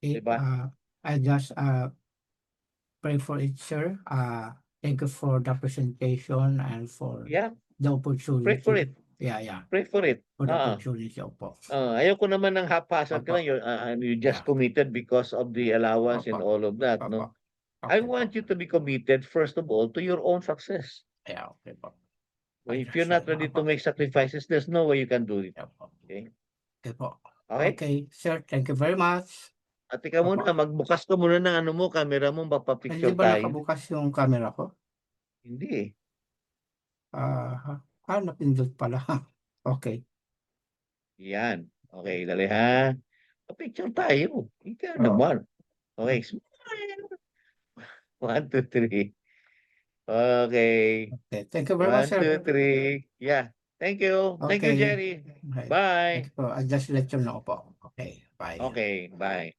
Diba? I just pray for it, sir. Thank you for the presentation and for the opportunity. Pray for it. Yeah. Pray for it. For the opportunity, opo. Ayoko naman ng haphazard ka lang. You just committed because of the allowance and all of that. No? I want you to be committed, first of all, to your own success. Yeah, okay po. If you're not ready to make sacrifices, there's no way you can do it. Yeah, po. Okay? Okay po. Okay? Okay, sir. Thank you very much. At ikaw muna, magbukas ka muna ng ano mo, camera mo, Hindi papapicture ba tayo. nakabukas yung camera ko? Hindi eh. Napindot pala. Okay. Yan. Okay, dali ha. Papicture tayo. Ikaw Oo. naman. Okay. Smile. 1, 2, 3. Okay. Okay. Thank you very much, 1, sir. 2, 3. Yeah. Thank you. Thank you, Okay. Jerry. Okay. Bye. Thank you po. I'll just let you know po. Okay. Bye. Okay, bye.